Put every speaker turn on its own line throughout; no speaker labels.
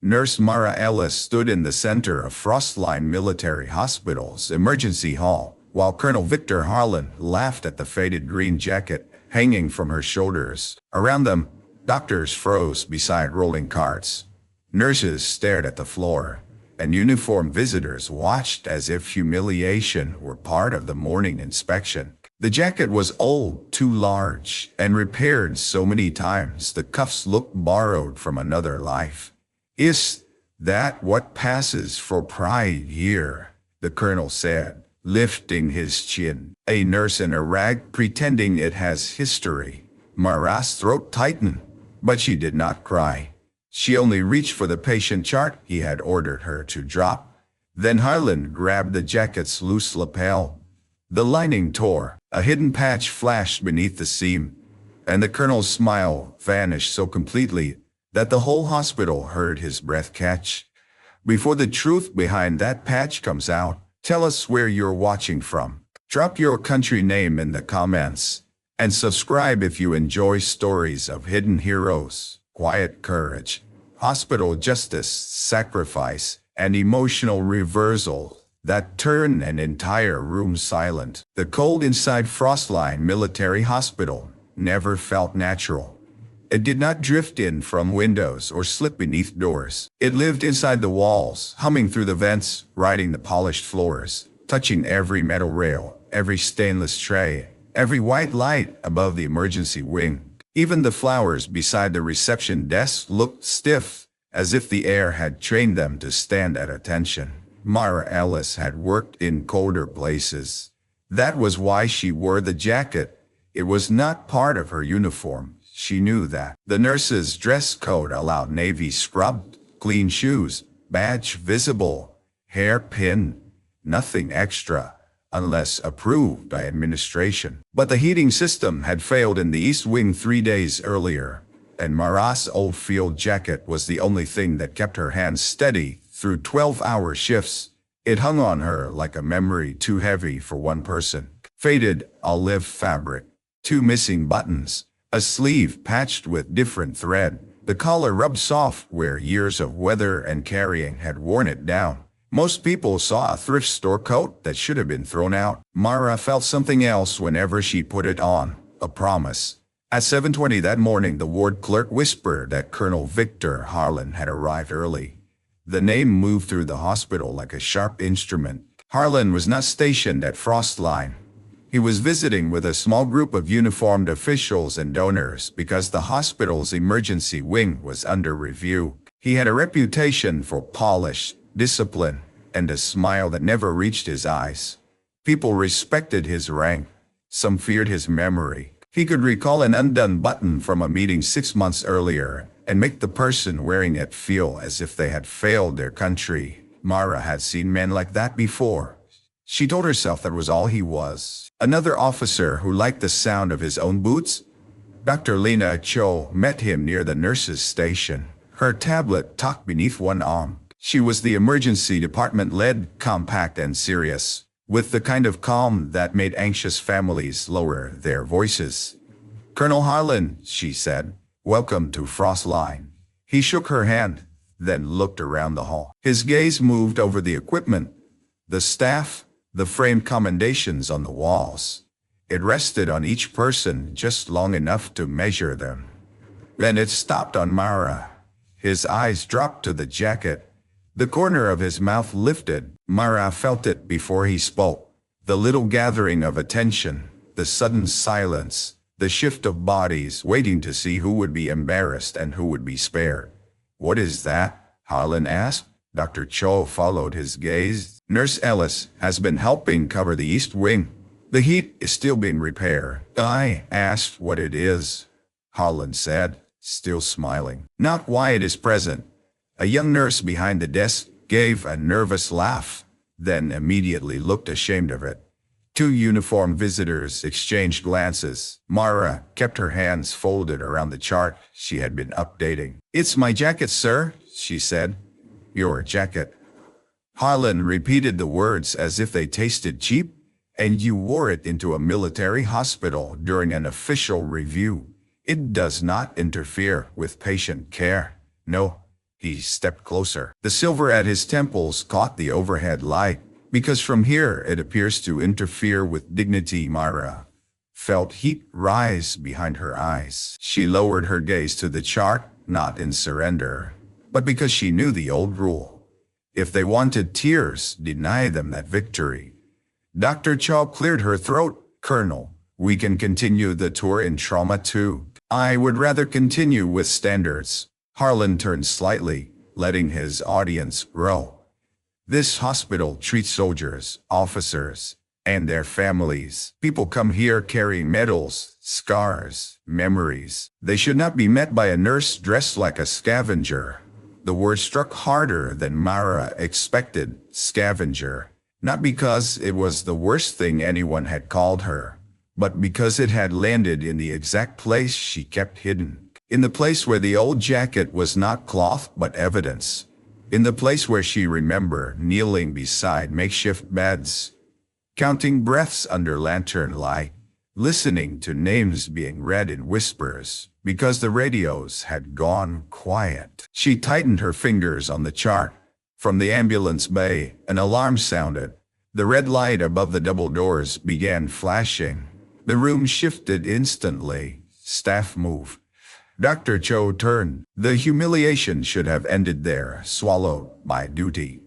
Nurse Mara Ellis stood in the center of Frostline Military Hospital's emergency hall, while Colonel Victor Harlan laughed at the faded green jacket hanging from her shoulders. Around them, doctors froze beside rolling carts. Nurses stared at the floor, and uniformed visitors watched as if humiliation were part of the morning inspection. The jacket was old, too large, and repaired so many times the cuffs looked borrowed from another life. "Is that what passes for pride here?" the colonel said, lifting his chin. A nurse in a rag pretending it has history. Mara's throat tightened, but she did not cry. She only reached for the patient chart he had ordered her to drop. Then Harlan grabbed the jacket's loose lapel. The lining tore, a hidden patch flashed beneath the seam, and the colonel's smile vanished so completely that the whole hospital heard his breath catch. "Before the truth behind that patch comes out, tell us where you're watching from. Drop your country name in the comments, and subscribe if you enjoy stories of hidden heroes, quiet courage, hospital justice, sacrifice, and emotional reversal that turn an entire room silent." The cold inside Frostline Military Hospital never felt natural. It did not drift in from windows or slip beneath doors. It lived inside the walls, humming through the vents, riding the polished floors, touching every metal rail, every stainless tray, every white light above the emergency wing. Even the flowers beside the reception desk looked stiff, as if the air had trained them to stand at attention. Mara Ellis had worked in colder places. That was why she wore the jacket. It was not part of her uniform. She knew that. The nurse's dress code allowed navy scrubbed, clean shoes, badge visible, hairpin, nothing extra, unless approved by administration. But the heating system had failed in the East Wing 3 days earlier, and Mara's old field jacket was the only thing that kept her hands steady through 12-hour shifts. It hung on her like a memory too heavy for one person. Faded olive fabric, 2 missing buttons, a sleeve patched with different thread. The collar rubbed soft where years of weather and carrying had worn it down. Most people saw a thrift store coat that should have been thrown out. Mara felt something else whenever she put it on, a promise. At 7:20 that morning, the ward clerk whispered that Colonel Victor Harlan had arrived early. The name moved through the hospital like a sharp instrument. Harlan was not stationed at Frostline. He was visiting with a small group of uniformed officials and donors because the hospital's emergency wing was under review. He had a reputation for polish, discipline, and a smile that never reached his eyes. People respected his rank. Some feared his memory. He could recall an undone button from a meeting 6 months earlier and make the person wearing it feel as if they had failed their country. Mara had seen men like that before. She told herself that was all he was. Another officer who liked the sound of his own boots. Dr. Lena Cho met him near the nurse's station, her tablet tucked beneath one arm. She was the emergency department-led, compact and serious, with the kind of calm that made anxious families lower their voices. "Colonel Harlan," she said, "welcome to Frostline." He shook her hand, then looked around the hall. His gaze moved over the equipment, the staff, the framed commendations on the walls. It rested on each person just long enough to measure them. Then it stopped on Mara. His eyes dropped to the jacket. The corner of his mouth lifted. Mara felt it before he spoke. The little gathering of attention, the sudden silence, the shift of bodies waiting to see who would be embarrassed and who would be spared. "What is that?" Harlan asked. Dr. Cho followed his gaze. "Nurse Ellis has been helping cover the East Wing. The heat is still being repaired." "I asked what it is," Harlan said, still smiling. "Not why it is present." A young nurse behind the desk gave a nervous laugh, then immediately looked ashamed of it. 2 uniformed visitors exchanged glances. Mara kept her hands folded around the chart she had been updating. "It's my jacket, sir," she said. "Your jacket." Harlan repeated the words as if they tasted cheap. "And you wore it into a military hospital during an official review. It does not interfere with patient care." "No," He stepped closer. The silver at his temples caught the overhead light, because from here it appears to interfere with dignity. Myra felt heat rise behind her eyes. She lowered her gaze to the chart, not in surrender, but because she knew the old rule. If they wanted tears, deny them that victory. Dr. Cho cleared her throat. Colonel, we can continue the tour in Trauma 2. I would rather continue with standards. Harlan turned slightly, letting his audience grow. This hospital treats soldiers, officers, and their families. People come here carrying medals, scars, memories. They should not be met by a nurse dressed like a scavenger. The word struck harder than Mara expected, scavenger. Not because it was the worst thing anyone had called her, but because it had landed in the exact place she kept hidden. In the place where the old jacket was not cloth but evidence. In the place where she remembered kneeling beside makeshift beds, counting breaths under lantern light, listening to names being read in whispers, because the radios had gone quiet. She tightened her fingers on the chart. From the ambulance bay, an alarm sounded. The red light above the double doors began flashing. The room shifted instantly. Staff moved. Dr. Cho turned. The humiliation should have ended there, swallowed by duty.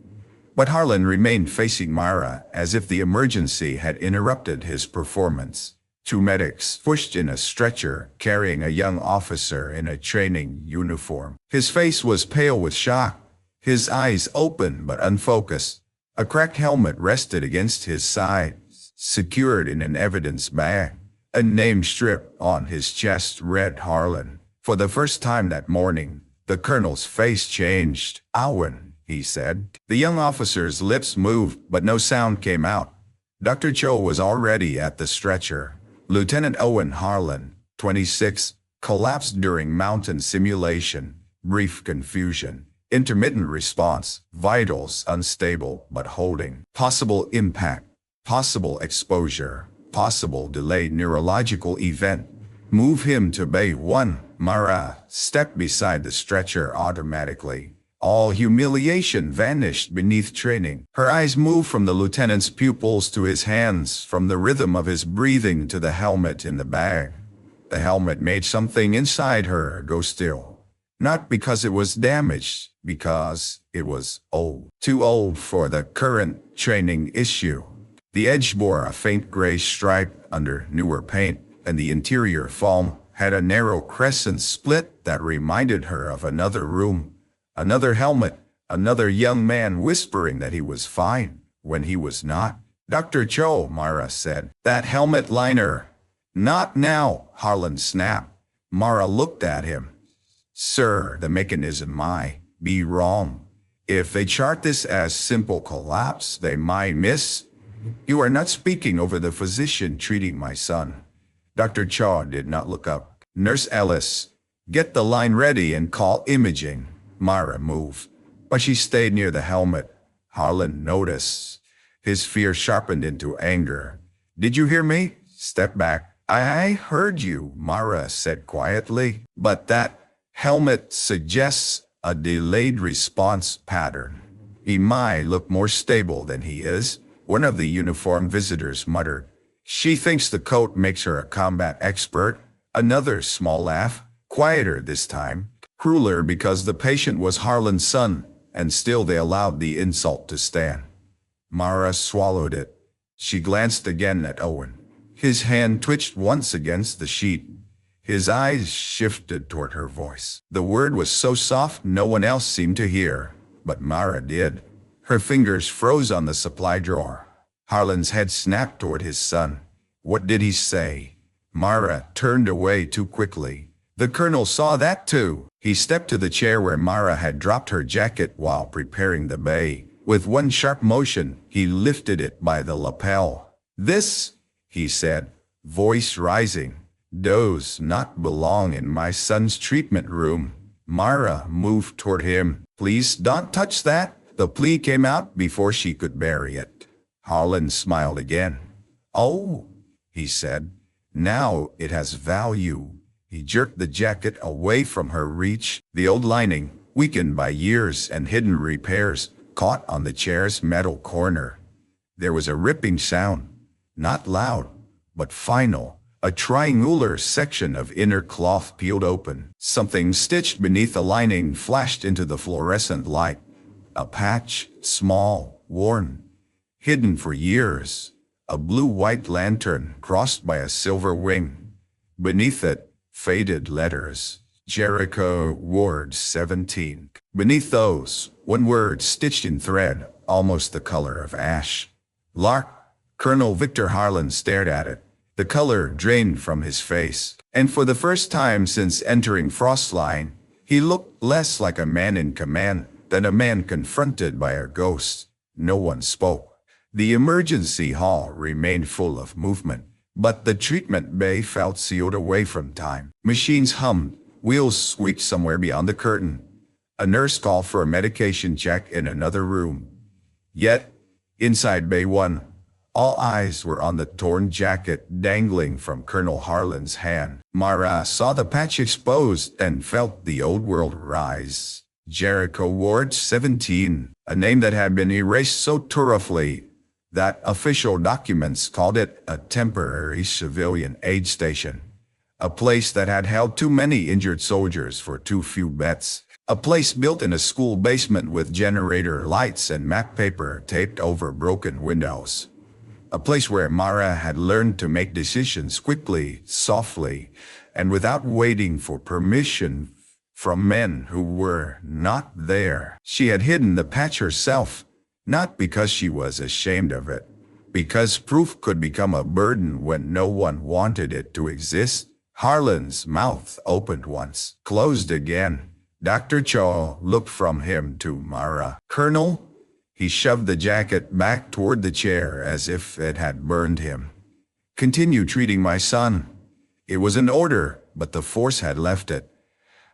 But Harlan remained facing Myra as if the emergency had interrupted his performance. Two medics pushed in a stretcher, carrying a young officer in a training uniform. His face was pale with shock, his eyes open but unfocused. A cracked helmet rested against his side, secured in an evidence bag. A name strip on his chest read Harlan. For the first time that morning, the colonel's face changed. "Owen," he said. The young officer's lips moved, but no sound came out. Dr. Cho was already at the stretcher. Lieutenant Owen Harlan, 26, collapsed during mountain simulation. Brief confusion. Intermittent response. Vitals unstable but holding. Possible impact. Possible exposure. Possible delayed neurological event. Move him to Bay 1. Mara stepped beside the stretcher automatically. All humiliation vanished beneath training. Her eyes moved from the lieutenant's pupils to his hands, from the rhythm of his breathing to the helmet in the bag. The helmet made something inside her go still. Not because it was damaged, because it was old. Too old for the current training issue. The edge bore a faint gray stripe under newer paint, and the interior foam had a narrow crescent split that reminded her of another room. Another helmet, another young man whispering that he was fine when he was not. "Dr. Cho," Mara said, "that helmet liner." "Not now," Harlan snapped. Mara looked at him. "Sir, the mechanism might be wrong. If they chart this as simple collapse, they might miss." "You are not speaking over the physician treating my son." Dr. Cho did not look up. "Nurse Ellis, get the line ready and call imaging." Myra moved, but she stayed near the helmet. Harlan noticed. His fear sharpened into anger. "Did you hear me?" "Step back." I heard you," Myra said quietly. "But that helmet suggests a delayed response pattern. He might look more stable than he is," one of the uniformed visitors muttered. "She thinks the coat makes her a combat expert." Another small laugh, quieter this time. Crueler because the patient was Harlan's son, and still they allowed the insult to stand. Mara swallowed it. She glanced again at Owen. His hand twitched once against the sheet. His eyes shifted toward her voice. The word was so soft no one else seemed to hear, but Mara did. Her fingers froze on the supply drawer. Harlan's head snapped toward his son. What did he say? Mara turned away too quickly. The colonel saw that too. He stepped to the chair where Mara had dropped her jacket while preparing the bay. With one sharp motion, he lifted it by the lapel. "This," he said, voice rising, "does not belong in my son's treatment room." Mara moved toward him. "Please don't touch that." The plea came out before she could bury it. Harlan smiled again. "Oh," he said, "now it has value." He jerked the jacket away from her reach. The old lining, weakened by years and hidden repairs, caught on the chair's metal corner. There was a ripping sound, not loud, but final. A triangular section of inner cloth peeled open. Something stitched beneath the lining flashed into the fluorescent light. A patch, small, worn, hidden for years. A blue-white lantern crossed by a silver wing. Beneath it, faded letters. Jericho Ward 17. Beneath those, one word stitched in thread, almost the color of ash. Lark. Colonel Victor Harlan stared at it. The color drained from his face, and for the first time since entering Frostline, he looked less like a man in command than a man confronted by a ghost. No one spoke. The emergency hall remained full of movement, but the treatment bay felt sealed away from time. Machines hummed, wheels squeaked somewhere beyond the curtain. A nurse called for a medication check in another room. Yet, inside Bay 1, all eyes were on the torn jacket dangling from Colonel Harlan's hand. Mara saw the patch exposed and felt the old world rise. Jericho Ward 17, a name that had been erased so thoroughly that official documents called it a temporary civilian aid station. A place that had held too many injured soldiers for too few beds. A place built in a school basement with generator lights and map paper taped over broken windows. A place where Mara had learned to make decisions quickly, softly, and without waiting for permission from men who were not there. She had hidden the patch herself, not because she was ashamed of it, because proof could become a burden when no one wanted it to exist. Harlan's mouth opened once, closed again. Dr. Cho looked from him to Mara. "Colonel?" He shoved the jacket back toward the chair as if it had burned him. "Continue treating my son." It was an order, but the force had left it.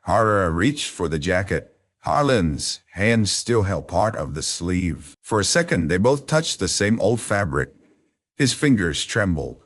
Mara reached for the jacket. Harlan's hand still held part of the sleeve. For a second, they both touched the same old fabric. His fingers trembled.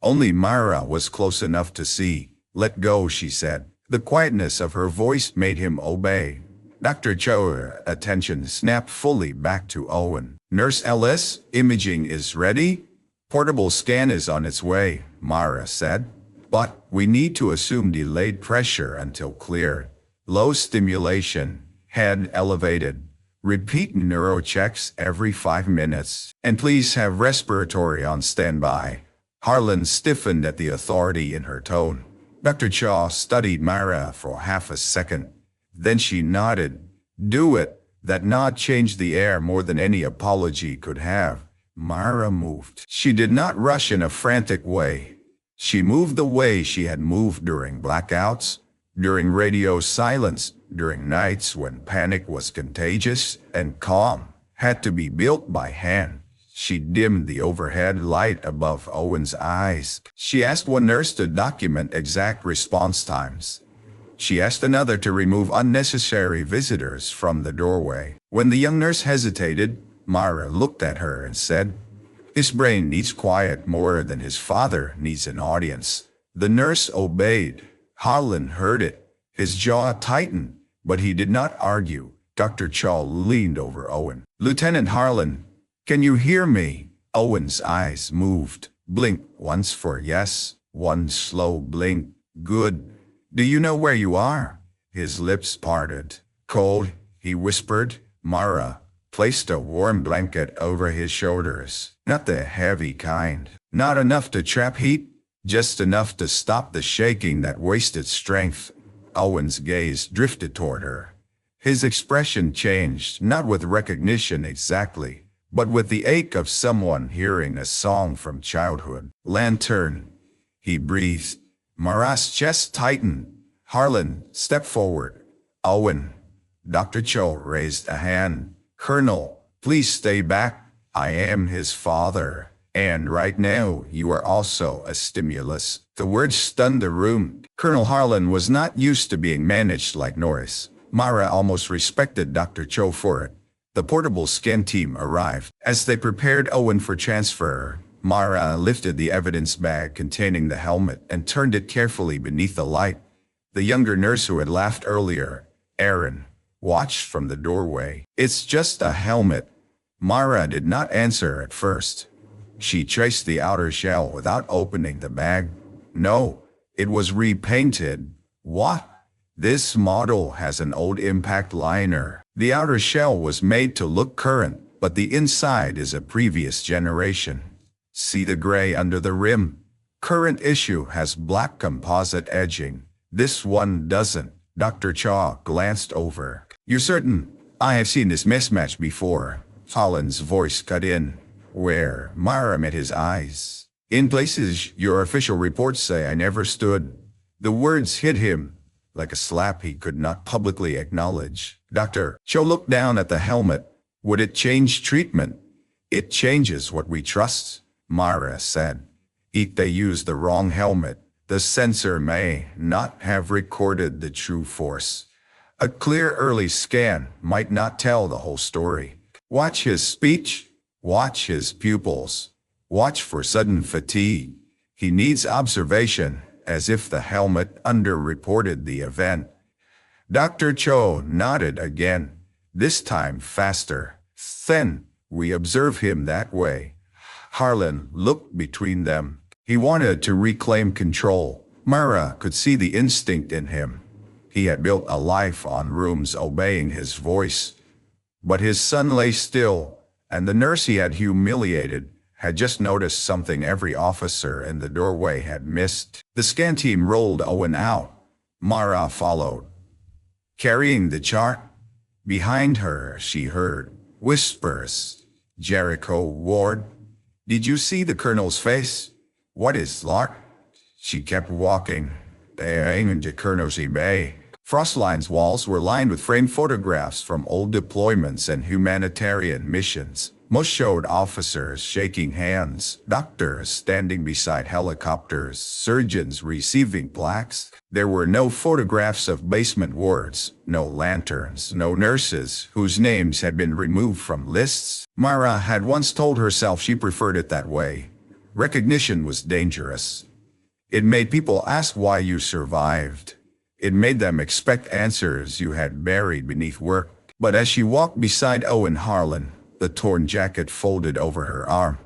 Only Mara was close enough to see. "Let go," she said. The quietness of her voice made him obey. Dr. Cho's attention snapped fully back to Owen. "Nurse Ellis, imaging is ready. Portable scan is on its way," Mara said. "But we need to assume delayed pressure until cleared. Low stimulation, head elevated. Repeat neuro checks every 5 minutes. And please have respiratory on standby." Harlan stiffened at the authority in her tone. Dr. Cho studied Mara for half a second. Then she nodded. "Do it." That nod changed the air more than any apology could have. Mara moved. She did not rush in a frantic way. She moved the way she had moved during blackouts, during radio silence, during nights when panic was contagious and calm had to be built by hand. She dimmed the overhead light above Owen's eyes. She asked one nurse to document exact response times. She asked another to remove unnecessary visitors from the doorway. When the young nurse hesitated, Mara looked at her and said, "His brain needs quiet more than his father needs an audience." The nurse obeyed. Harlan heard it. His jaw tightened, but he did not argue. Dr. Cho leaned over Owen. "Lieutenant Harlan, can you hear me?" Owen's eyes moved. Blink once for yes, one slow blink. "Good. Do you know where you are?" His lips parted. "Cold," he whispered. Mara placed a warm blanket over his shoulders. Not the heavy kind. Not enough to trap heat, just enough to stop the shaking that wasted strength. Owen's gaze drifted toward her. His expression changed, not with recognition exactly, but with the ache of someone hearing a song from childhood. "Lantern," he breathed. Mara's chest tightened. Harlan stepped forward. "Owen." Dr. Cho raised a hand. "Colonel, please stay back. I am his father. And right now, you are also a stimulus." The words stunned the room. Colonel Harlan was not used to being managed like Norris. Mara almost respected Dr. Cho for it. The portable scan team arrived. As they prepared Owen for transfer, Mara lifted the evidence bag containing the helmet and turned it carefully beneath the light. The younger nurse who had laughed earlier, Erin, watched from the doorway. "It's just a helmet." Mara did not answer at first. She traced the outer shell without opening the bag. "No, it was repainted." "What?" "This model has an old impact liner. The outer shell was made to look current, but the inside is a previous generation. See the gray under the rim? Current issue has black composite edging. This one doesn't." Dr. Chaw glanced over. "You're certain?" "I have seen this mismatch before." Holland's voice cut in. "Where?" Mara met his eyes. "In places your official reports say I never stood." The words hit him like a slap he could not publicly acknowledge. Dr. Cho looked down at the helmet. "Would it change treatment?" "It changes what we trust," Mara said. "If they use the wrong helmet, the sensor may not have recorded the true force. A clear early scan might not tell the whole story. Watch his speech. Watch his pupils. Watch for sudden fatigue. He needs observation, as if the helmet underreported the event." Dr. Cho nodded again, this time faster. "Then we observe him that way." Harlan looked between them. He wanted to reclaim control. Mara could see the instinct in him. He had built a life on rooms obeying his voice. But his son lay still, and the nurse he had humiliated had just noticed something every officer in the doorway had missed. The scan team rolled Owen out. Mara followed, carrying the chart. Behind her, she heard whispers. "Jericho Ward, did you see the colonel's face?" "What is Lark?" She kept walking. "They aimed at Colonel's Bay." Frostline's walls were lined with framed photographs from old deployments and humanitarian missions. Most showed officers shaking hands, doctors standing beside helicopters, surgeons receiving plaques. There were no photographs of basement wards, no lanterns, no nurses whose names had been removed from lists. Mara had once told herself she preferred it that way. Recognition was dangerous. It made people ask why you survived. It made them expect answers you had buried beneath work. But as she walked beside Owen Harlan, the torn jacket folded over her arm,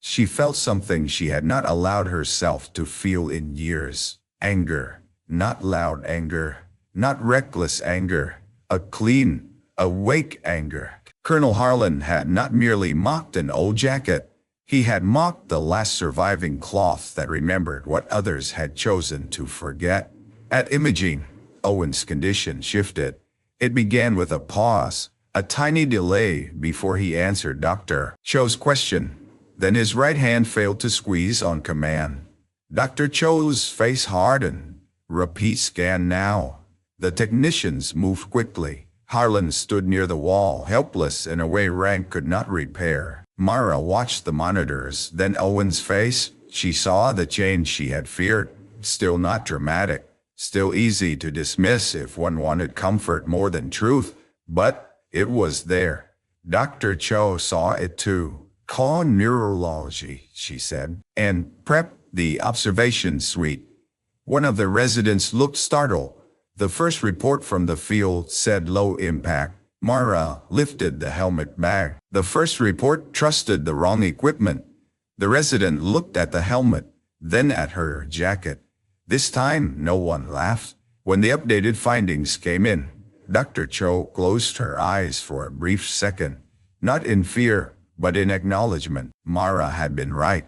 she felt something she had not allowed herself to feel in years. Anger. Not loud anger. Not reckless anger. A clean, awake anger. Colonel Harlan had not merely mocked an old jacket. He had mocked the last surviving cloth that remembered what others had chosen to forget. At imaging, Owen's condition shifted. It began with a pause, a tiny delay before he answered Dr. Cho's question. Then his right hand failed to squeeze on command. Dr. Cho's face hardened. "Repeat scan now." The technicians moved quickly. Harlan stood near the wall, helpless in a way rank could not repair. Mara watched the monitors, then Owen's face. She saw the change she had feared. Still not dramatic. Still easy to dismiss if one wanted comfort more than truth. But it was there. Dr. Cho saw it too. "Call neurology," she said, "and prep the observation suite." One of the residents looked startled. The first report from the field said low impact. Mara lifted the helmet bag. The first report trusted the wrong equipment. The resident looked at the helmet, then at her jacket. This time, no one laughed. When the updated findings came in, Dr. Cho closed her eyes for a brief second. Not in fear, but in acknowledgement. Mara had been right.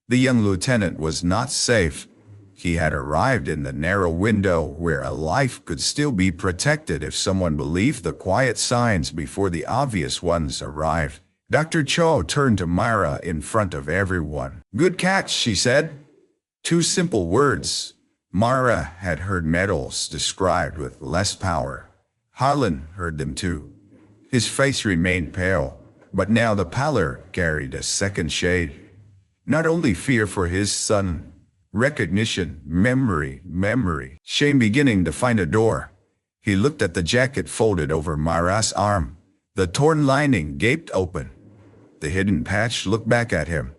The young lieutenant was not safe. He had arrived in the narrow window where a life could still be protected if someone believed the quiet signs before the obvious ones arrived. Dr. Cho turned to Mara in front of everyone. "Good catch," she said. Two simple words. Mara had heard medals described with less power. Harlan heard them too. His face remained pale, but now the pallor carried a second shade. Not only fear for his son, recognition, memory, shame beginning to find a door. He looked at the jacket folded over Mara's arm. The torn lining gaped open. The hidden patch looked back at him.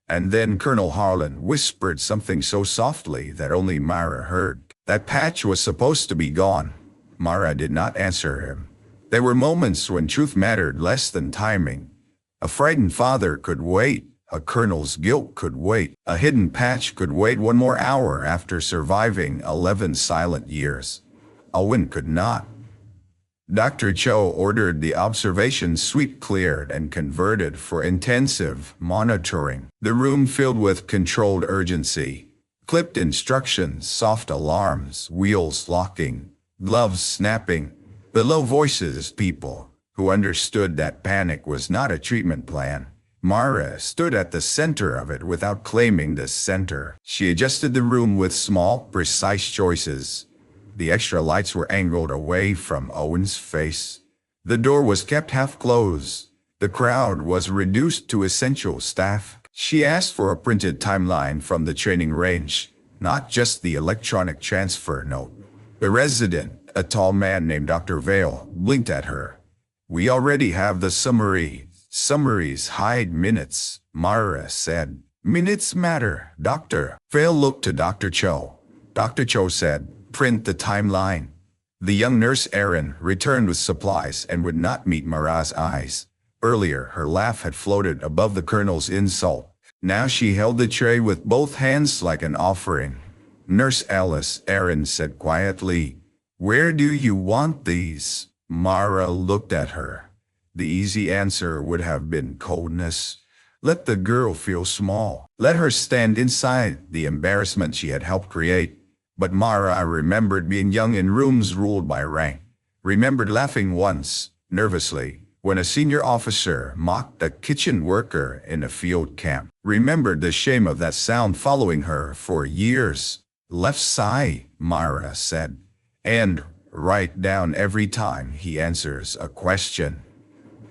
And then Colonel Harlan whispered something so softly that only Mara heard. That patch was supposed to be gone. Mara did not answer him. There were moments when truth mattered less than timing. A frightened father could wait. A colonel's guilt could wait. A hidden patch could wait one more hour after surviving 11 silent years. Owen could not. Dr. Cho ordered the observation suite cleared and converted for intensive monitoring. The room filled with controlled urgency. Clipped instructions, soft alarms, wheels locking, gloves snapping. Below voices, people who understood that panic was not a treatment plan. Mara stood at the center of it without claiming the center. She adjusted the room with small, precise choices. The extra lights were angled away from Owen's face. The door was kept half closed. The crowd was reduced to essential staff. She asked for a printed timeline from the training range, not just the electronic transfer note. The resident, a tall man named Dr. Vale, blinked at her. "We already have the summary. Summaries hide minutes," Mara said. "Minutes matter, Doctor." Vale looked to Dr. Cho. Dr. Cho said, "Print the timeline." The young nurse Erin returned with supplies and would not meet Mara's eyes. Earlier, her laugh had floated above the colonel's insult. Now she held the tray with both hands like an offering. "Nurse Alice," Erin said quietly, "where do you want these?" Mara looked at her. The easy answer would have been coldness. Let the girl feel small. Let her stand inside the embarrassment she had helped create. But Mara remembered being young in rooms ruled by rank. Remembered laughing once, nervously, when a senior officer mocked a kitchen worker in a field camp. Remembered the shame of that sound following her for years. "Left side," Mara said. "And write down every time he answers a question."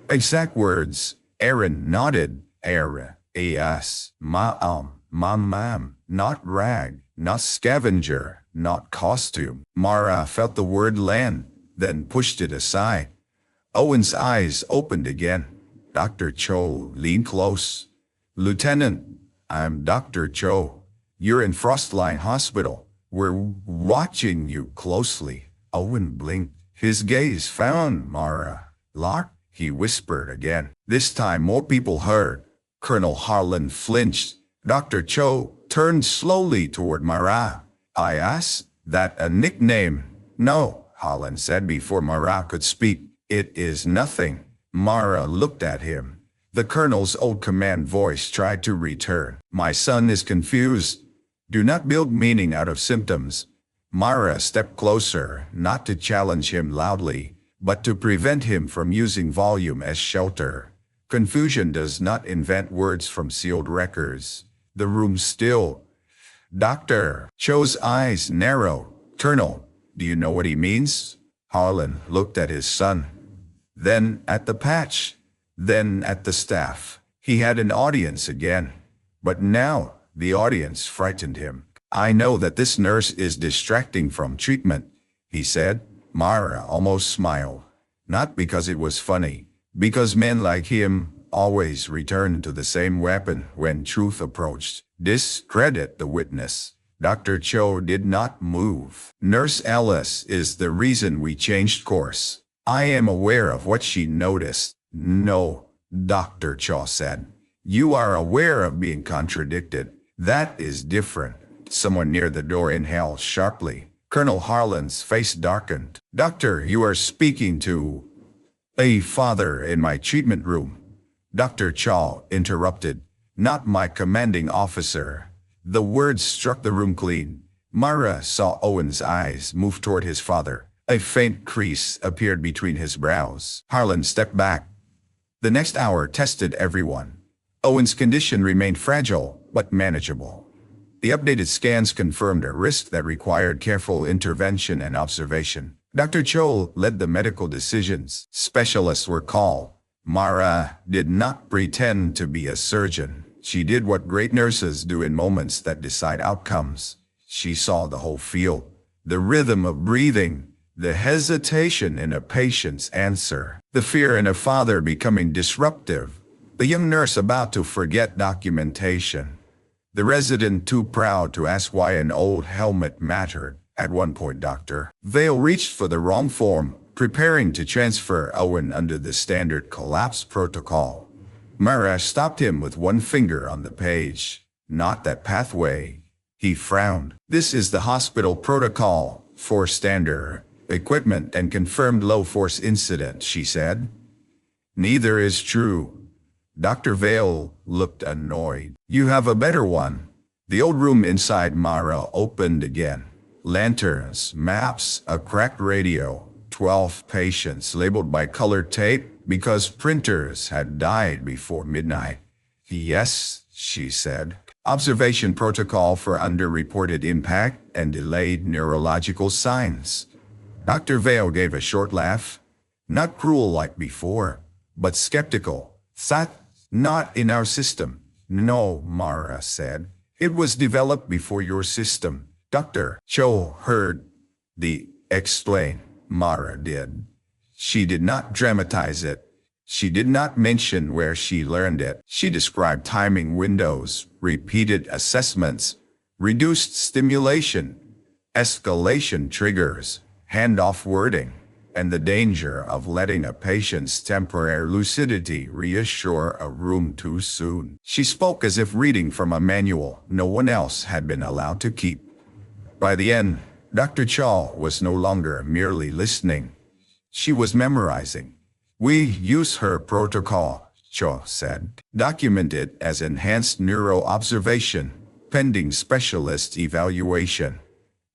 Exact words. Erin nodded. "Era, as, ma'am, not rag, not scavenger, not costume." Mara felt the word land, then pushed it aside. Owen's eyes opened again. Dr. Cho leaned close. "Lieutenant, I'm Dr. Cho. You're in Frostline Hospital. We're watching you closely." Owen blinked. His gaze found Mara. "Lark," he whispered again. This time more people heard. Colonel Harlan flinched. Dr. Cho turned slowly toward Mara. "I asked that a nickname?" "No," Harlan said before Mara could speak. "It is nothing." Mara looked at him. The colonel's old command voice tried to return. "My son is confused. Do not build meaning out of symptoms." Mara stepped closer, not to challenge him loudly, but to prevent him from using volume as shelter. Confusion does not invent words from sealed records. The room still. Dr. Cho's eyes narrowed. "Colonel, do you know what he means?" Harlan looked at his son, then at the patch, then at the staff. He had an audience again, but now the audience frightened him. "I know that this nurse is distracting from treatment," he said. Mara almost smiled. Not because it was funny, because men like him always returned to the same weapon when truth approached. Discredit the witness. Dr. Cho did not move. "Nurse Alice is the reason we changed course. I am aware of what she noticed." "No," Dr. Cho said. "You are aware of being contradicted. That is different." Someone near the door inhaled sharply. Colonel Harlan's face darkened. "Doctor, you are speaking to a father in my treatment room." Dr. Cho interrupted. "Not my commanding officer." The words struck the room clean. Mara saw Owen's eyes move toward his father. A faint crease appeared between his brows. Harlan stepped back. The next hour tested everyone. Owen's condition remained fragile, but manageable. The updated scans confirmed a risk that required careful intervention and observation. Dr. Cho led the medical decisions. Specialists were called. Mara did not pretend to be a surgeon. She did what great nurses do in moments that decide outcomes. She saw the whole field, the rhythm of breathing, the hesitation in a patient's answer, the fear in a father becoming disruptive, the young nurse about to forget documentation, the resident too proud to ask why an old helmet mattered. At one point, Dr. Vale reached for the wrong form. preparing to transfer Owen under the standard collapse protocol. Mara stopped him with one finger on the page. Not that pathway. He frowned. This is the hospital protocol for standard equipment and confirmed low-force incident, she said. Neither is true. Dr. Vale looked annoyed. You have a better one. The old room inside Mara opened again. Lanterns, maps, a cracked radio, 12 patients labeled by colored tape because printers had died before midnight. Yes, she said. Observation protocol for underreported impact and delayed neurological signs. Dr. Vale gave a short laugh. Not cruel like before, but skeptical. That, not in our system. No, Mara said. It was developed before your system. Dr. Cho heard the explain. Mara did. She did not dramatize it. She did not mention where she learned it. She described timing windows, repeated assessments, reduced stimulation, escalation triggers, handoff wording, and the danger of letting a patient's temporary lucidity reassure a room too soon. She spoke as if reading from a manual no one else had been allowed to keep. By the end, Dr. Chaw was no longer merely listening. She was memorizing. We use her protocol, Chaw said. Document it as enhanced neuro-observation, pending specialist evaluation.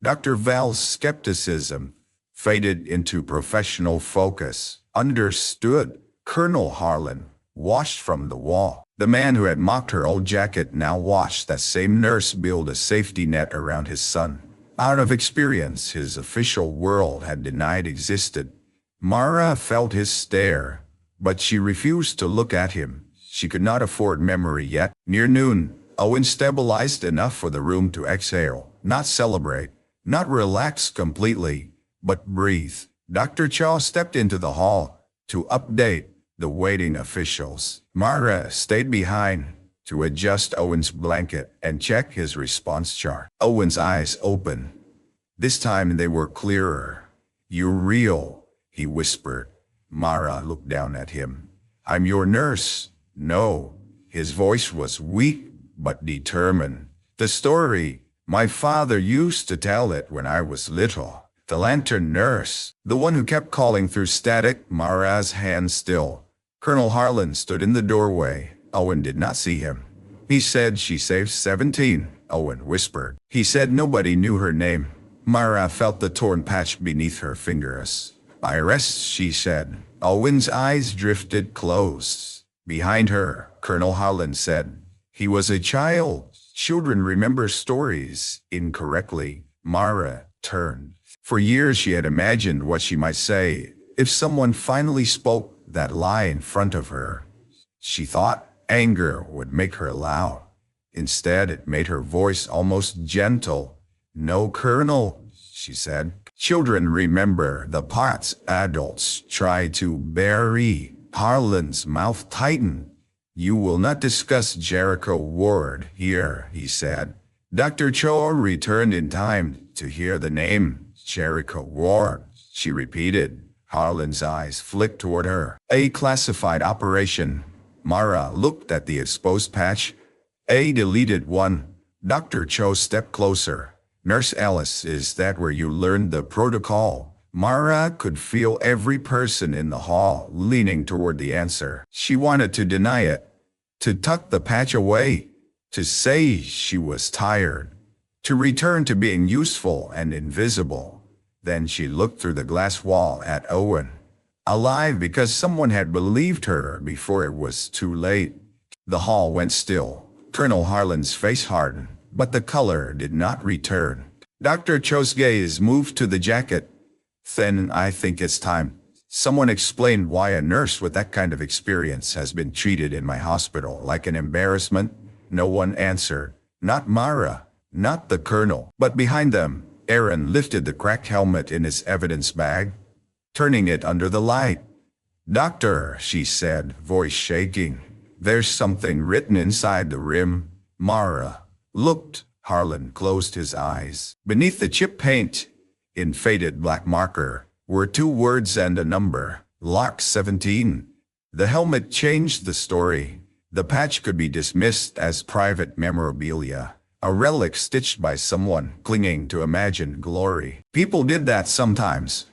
Dr. Val's skepticism faded into professional focus. Understood. Colonel Harlan washed from the wall. The man who had mocked her old jacket now watched that same nurse build a safety net around his son. Out of experience, his official world had denied existed. Mara felt his stare, but she refused to look at him. She could not afford memory yet. Near noon, Owen stabilized enough for the room to exhale, not celebrate, not relax completely, but breathe. Dr. Chaw stepped into the hall to update the waiting officials. Mara stayed behind to adjust Owen's blanket and check his response chart. Owen's eyes opened. This time they were clearer. You're real, he whispered. Mara looked down at him. I'm your nurse. No. His voice was weak but determined. The story, my father used to tell it when I was little. The lantern nurse, the one who kept calling through static. Mara's hand still. Colonel Harlan stood in the doorway. Owen did not see him. He said she saved 17, Owen whispered. He said nobody knew her name. Mara felt the torn patch beneath her fingers. Iris, she said. Owen's eyes drifted close. Behind her, Colonel Harlan said, he was a child. Children remember stories incorrectly. Mara turned. For years she had imagined what she might say if someone finally spoke that lie in front of her. She thought anger would make her loud. Instead, it made her voice almost gentle. No, Colonel, she said. Children remember the parts adults try to bury. Harlan's mouth tightened. You will not discuss Jericho Ward here, he said. Dr. Cho returned in time to hear the name. Jericho Ward, she repeated. Harlan's eyes flicked toward her. A classified operation. Mara looked at the exposed patch. A deleted one. Dr. Cho stepped closer. Nurse Alice, is that where you learned the protocol? Mara could feel every person in the hall leaning toward the answer. She wanted to deny it, to tuck the patch away, to say she was tired, to return to being useful and invisible. Then she looked through the glass wall at Owen. Alive because someone had believed her before it was too late. The hall went still. Colonel Harlan's face hardened, but the color did not return. Dr. Cho's gaze moved to the jacket. Then I think it's time. Someone explained why a nurse with that kind of experience has been treated in my hospital like an embarrassment. No one answered. Not Mara, not the colonel. But behind them, Aaron lifted the cracked helmet in his evidence bag, turning it under the light. Doctor, she said, voice shaking. There's something written inside the rim. Mara looked. Harlan closed his eyes. Beneath the chip paint, in faded black marker, were two words and a number, Lark 17. The helmet changed the story. The patch could be dismissed as private memorabilia, a relic stitched by someone clinging to imagined glory. People did that sometimes.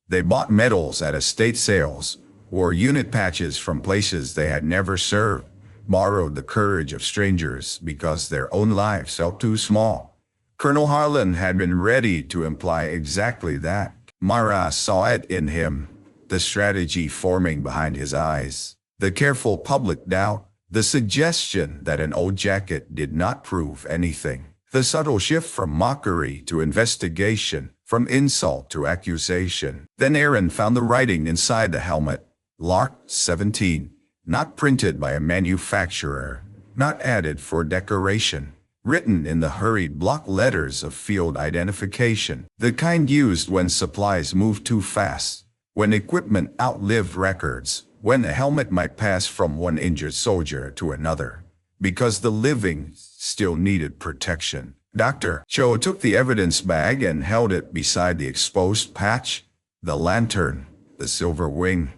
They bought medals at estate sales, wore unit patches from places they had never served, borrowed the courage of strangers because their own lives felt too small. Colonel Harlan had been ready to imply exactly that. Mara saw it in him, the strategy forming behind his eyes, the careful public doubt, the suggestion that an old jacket did not prove anything, the subtle shift from mockery to investigation, from insult to accusation. Then Aaron found the writing inside the helmet, Lark 17, not printed by a manufacturer, not added for decoration, written in the hurried block letters of field identification, the kind used when supplies moved too fast, when equipment outlived records, when a helmet might pass from one injured soldier to another, because the living still needed protection. Dr. Cho took the evidence bag and held it beside the exposed patch, the lantern, the silver wing,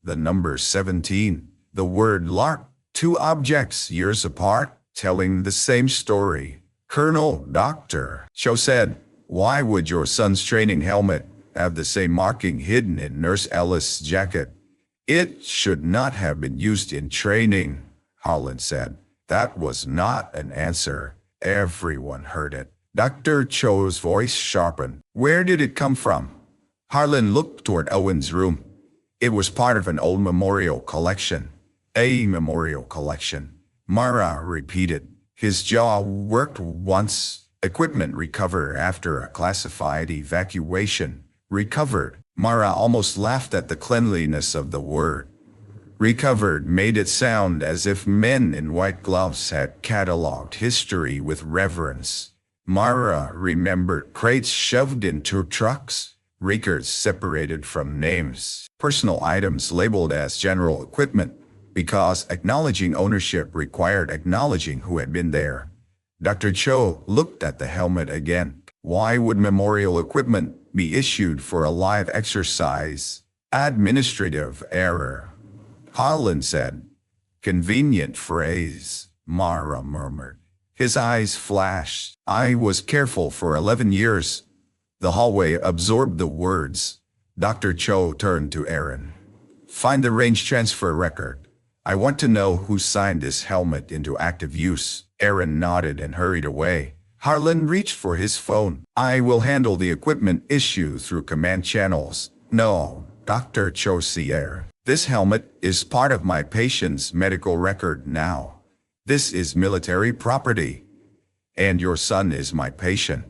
the number 17, the word Lark, two objects years apart, telling the same story. Colonel, Dr. Cho said, "Why would your son's training helmet have the same marking hidden in Nurse Ellis' jacket?" "It should not have been used in training," Harlan said. That was not an answer. Everyone heard it. Dr. Cho's voice sharpened. "Where did it come from?" Harlan looked toward Owen's room. It was part of an old memorial collection. "A memorial collection," Mara repeated. His jaw worked once. "Equipment recovered after a classified evacuation." Recovered. Mara almost laughed at the cleanliness of the word. Recovered made it sound as if men in white gloves had catalogued history with reverence. Mara remembered crates shoved into trucks, records separated from names, personal items labeled as general equipment, because acknowledging ownership required acknowledging who had been there. Dr. Cho looked at the helmet again. Why would memorial equipment be issued for a live exercise? Administrative error, Harlan said. Convenient phrase, Mara murmured. His eyes flashed. "I was careful for 11 years. The hallway absorbed the words. Dr. Cho turned to Aaron. "Find the range transfer record. I want to know who signed this helmet into active use." Aaron nodded and hurried away. Harlan reached for his phone. "I will handle the equipment issue through command channels." "No, Dr. Cho Sierra. This helmet is part of my patient's medical record now. This is military property. And your son is my patient."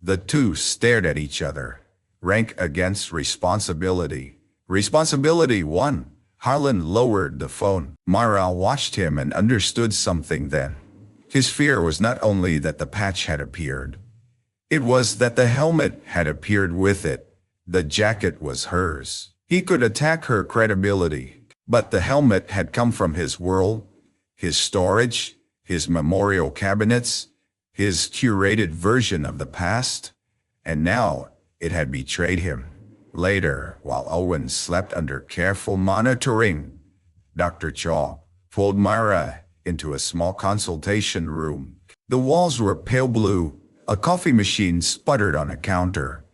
The two stared at each other. Rank against responsibility. Responsibility won. Harlan lowered the phone. Mara watched him and understood something then. His fear was not only that the patch had appeared. It was that the helmet had appeared with it. The jacket was hers. He could attack her credibility, but the helmet had come from his world, his storage, his memorial cabinets, his curated version of the past, and now it had betrayed him. Later, while Owen slept under careful monitoring, Dr. Cho pulled Mara into a small consultation room. The walls were pale blue. A coffee machine sputtered on a counter.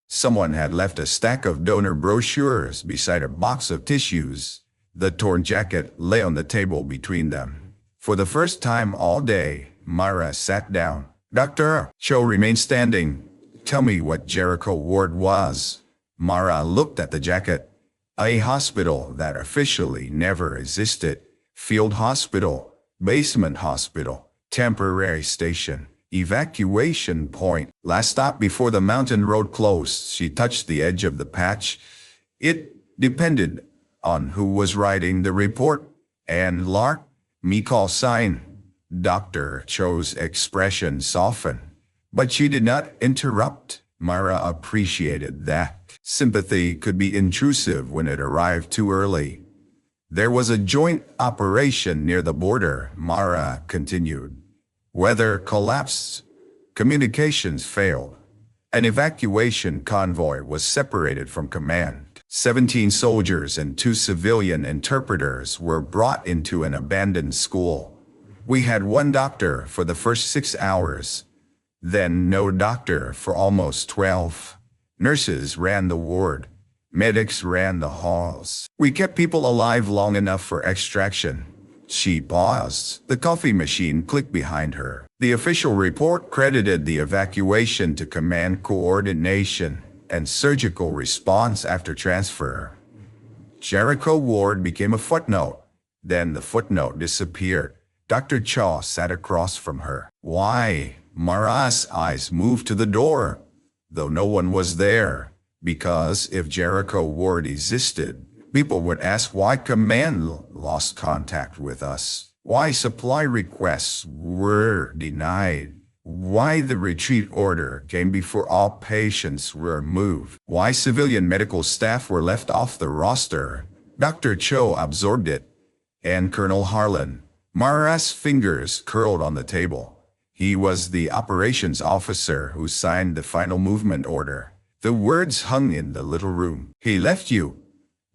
Someone had left a stack of donor brochures beside a box of tissues. The torn jacket lay on the table between them. For the first time all day, Mara sat down. Dr. Cho remained standing. "Tell me what Jericho Ward was." Mara looked at the jacket. "A hospital that officially never existed. Field hospital, basement hospital, temporary station, evacuation point, last stop before the mountain road closed." She touched the edge of the patch. "It depended on who was writing the report. And Lark, me call sign." Dr. Cho's expression softened, but she did not interrupt. Mara appreciated that. Sympathy could be intrusive when it arrived too early. "There was a joint operation near the border," Mara continued. "Weather collapsed. Communications failed. An evacuation convoy was separated from command. 17 soldiers and 2 civilian interpreters were brought into an abandoned school. We had 1 doctor for the first 6 hours, then no doctor for almost 12. Nurses ran the ward. Medics ran the halls. We kept people alive long enough for extraction. She paused. The coffee machine clicked behind her. The official report credited the evacuation to command coordination and surgical response after transfer. Jericho Ward became a footnote. Then the footnote disappeared. Dr. Cho sat across from her. Why? Mara's eyes moved to the door, though no one was there. Because if Jericho Ward existed, people would ask why command lost contact with us, why supply requests were denied, why the retreat order came before all patients were moved, why civilian medical staff were left off the roster. Dr. Cho absorbed it, and Colonel Harlan. Mara's fingers curled on the table. He was the operations officer who signed the final movement order. The words hung in the little room. He left you?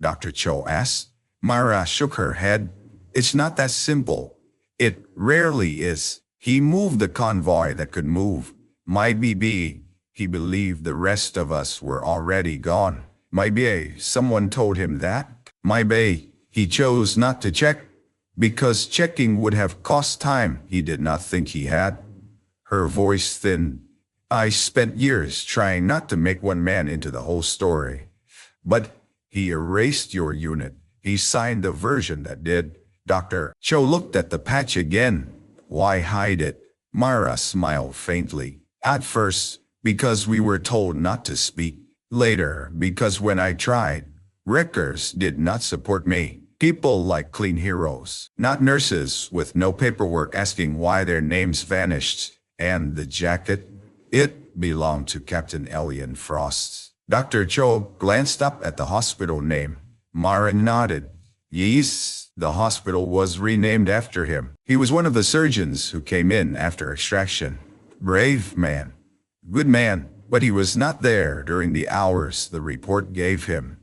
Dr. Cho asked. Mara shook her head. It's not that simple. It rarely is. He moved the convoy that could move. Maybe he believed the rest of us were already gone. Maybe someone told him that. Maybe he chose not to check, because checking would have cost time he did not think he had. Her voice thinned. I spent years trying not to make one man into the whole story. But he erased your unit. He signed the version that did. Dr. Cho looked at the patch again. Why hide it? Mara smiled faintly. At first, because we were told not to speak. Later, because when I tried, records did not support me. People like clean heroes, not nurses with no paperwork asking why their names vanished. And the jacket? It belonged to Captain Elian Frost. Dr. Cho glanced up at the hospital name. Mara nodded. Yes, the hospital was renamed after him. He was one of the surgeons who came in after extraction. Brave man. Good man, but he was not there during the hours the report gave him.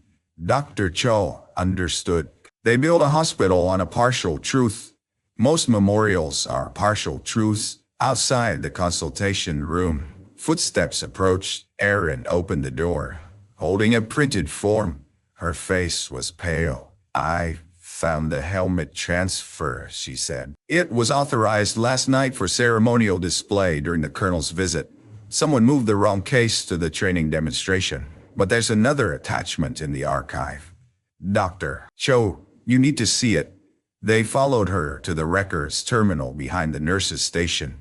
Dr. Cho understood. They built a hospital on a partial truth. Most memorials are partial truths. Outside the consultation room, footsteps approached. Erin opened the door, holding a printed form. Her face was pale. I found the helmet transfer, she said. It was authorized last night for ceremonial display during the colonel's visit. Someone moved the wrong case to the training demonstration, but there's another attachment in the archive. Dr. Cho, you need to see it. They followed her to the records terminal behind the nurse's station.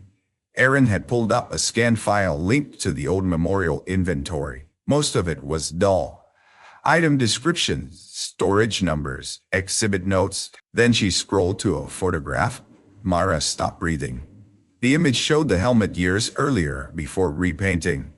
Erin had pulled up a scanned file linked to the old memorial inventory. Most of it was dull. Item descriptions, storage numbers, exhibit notes. Then she scrolled to a photograph. Mara stopped breathing. The image showed the helmet years earlier before repainting.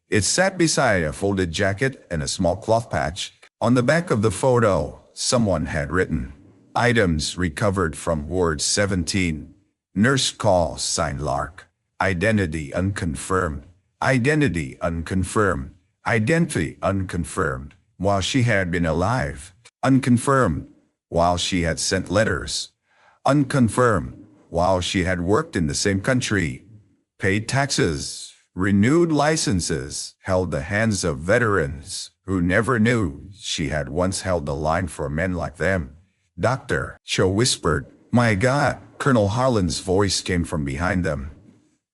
It sat beside a folded jacket and a small cloth patch. On the back of the photo, someone had written, items recovered from Ward 17. Nurse call, signed Lark. Identity unconfirmed. Identity unconfirmed. Identity unconfirmed. While she had been alive. Unconfirmed. While she had sent letters. Unconfirmed. While she had worked in the same country. Paid taxes. Renewed licenses. Held the hands of veterans who never knew she had once held the line for men like them. Dr. Cho whispered. My God. Colonel Harlan's voice came from behind them.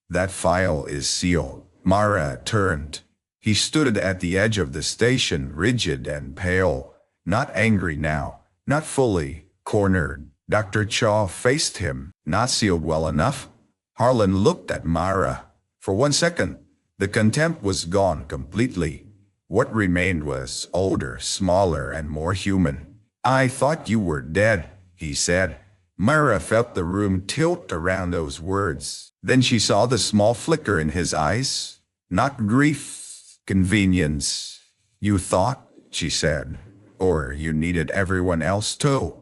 That file is sealed. Mara turned. He stood at the edge of the station, rigid and pale. Not angry now. Not fully. Cornered. Dr. Cho faced him. Not sealed well enough. Harlan looked at Mara. For 1 second, the contempt was gone completely. What remained was older, smaller, and more human. I thought you were dead, he said. Mara felt the room tilt around those words. Then she saw the small flicker in his eyes. Not grief, convenience. You thought, she said, or you needed everyone else too.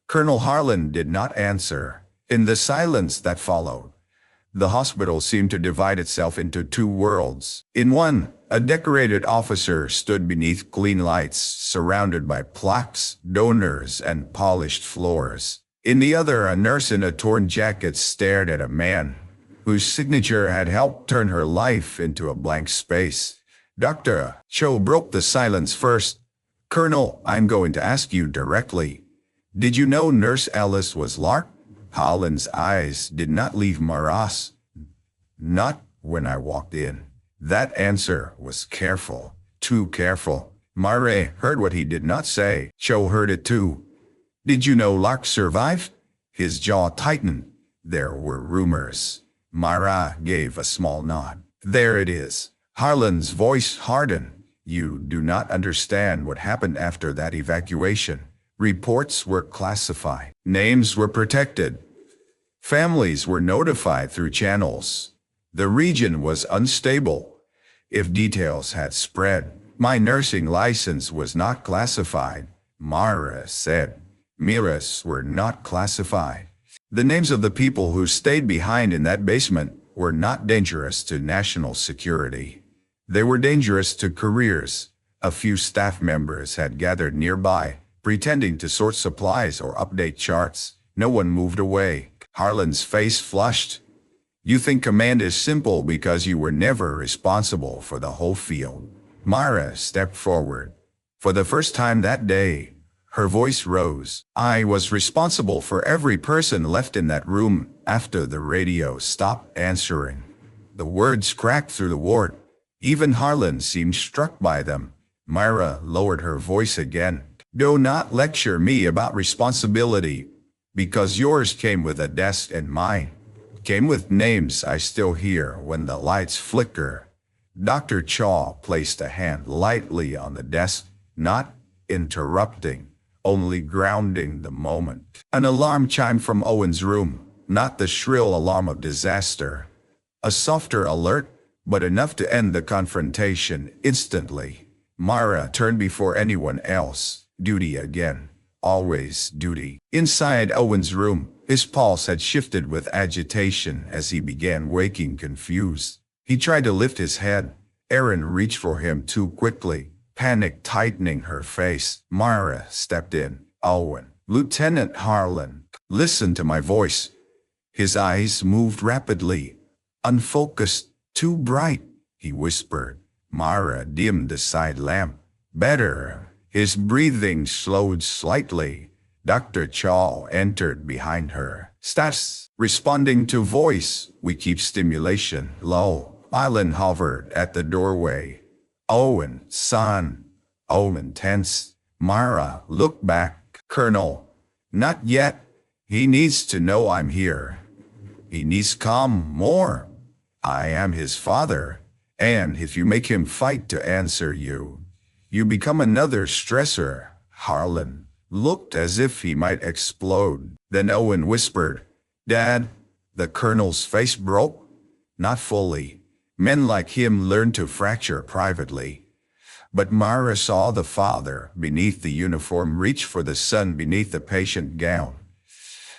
Colonel Harlan did not answer. In the silence that followed, The hospital seemed to divide itself into two worlds. In one, a decorated officer stood beneath clean lights, surrounded by plaques, donors, and polished floors. In the other, a nurse in a torn jacket stared at a man whose signature had helped turn her life into a blank space. Dr. Cho broke the silence first. "Colonel, I'm going to ask you directly. Did you know Nurse Alice was Lark?" Holland's eyes did not leave Maras. "Not when I walked in." That answer was careful, too careful. Mare heard what he did not say. Cho heard it too. "Did you know Lark survived?" His jaw tightened. "There were rumors." Mara gave a small nod. "There it is." Harlan's voice hardened. "You do not understand what happened after that evacuation. Reports were classified. Names were protected. Families were notified through channels. The region was unstable. If details had spread, my nursing license was not classified," Mara said. "Miras were not classified. The names of the people who stayed behind in that basement were not dangerous to national security. They were dangerous to careers." A few staff members had gathered nearby, pretending to sort supplies or update charts. No one moved away. Harlan's face flushed. "You think command is simple because you were never responsible for the whole field." Mara stepped forward. For the first time that day, her voice rose. "I was responsible for every person left in that room after the radio stopped answering." The words cracked through the ward. Even Harlan seemed struck by them. Myra lowered her voice again. "Do not lecture me about responsibility, because yours came with a desk and mine came with names I still hear when the lights flicker." Dr. Chaw placed a hand lightly on the desk, not interrupting, only grounding the moment. An alarm chimed from Owen's room, not the shrill alarm of disaster. A softer alert, but enough to end the confrontation instantly. Mara turned before anyone else. Duty again. Always duty. Inside Owen's room, his pulse had shifted with agitation as he began waking confused. He tried to lift his head. Erin reached for him too quickly, panic tightening her face. Mara stepped in. "Owen." "Lieutenant Harlan, listen to my voice." His eyes moved rapidly. "Unfocused, too bright," he whispered. Mara dimmed the side lamp. "Better." His breathing slowed slightly. Dr. Chaw entered behind her. "Stas," responding to voice, "we keep stimulation low." Island hovered at the doorway. "Owen, son." Owen tensed. Mara looked back. "Colonel." "Not yet. He needs to know I'm here. He needs calm more. I am his father, and if you make him fight to answer you, you become another stressor." Harlan looked as if he might explode. Then Owen whispered, "Dad." The colonel's face broke. Not fully. Men like him learn to fracture privately. But Mara saw the father beneath the uniform reach for the son beneath the patient gown.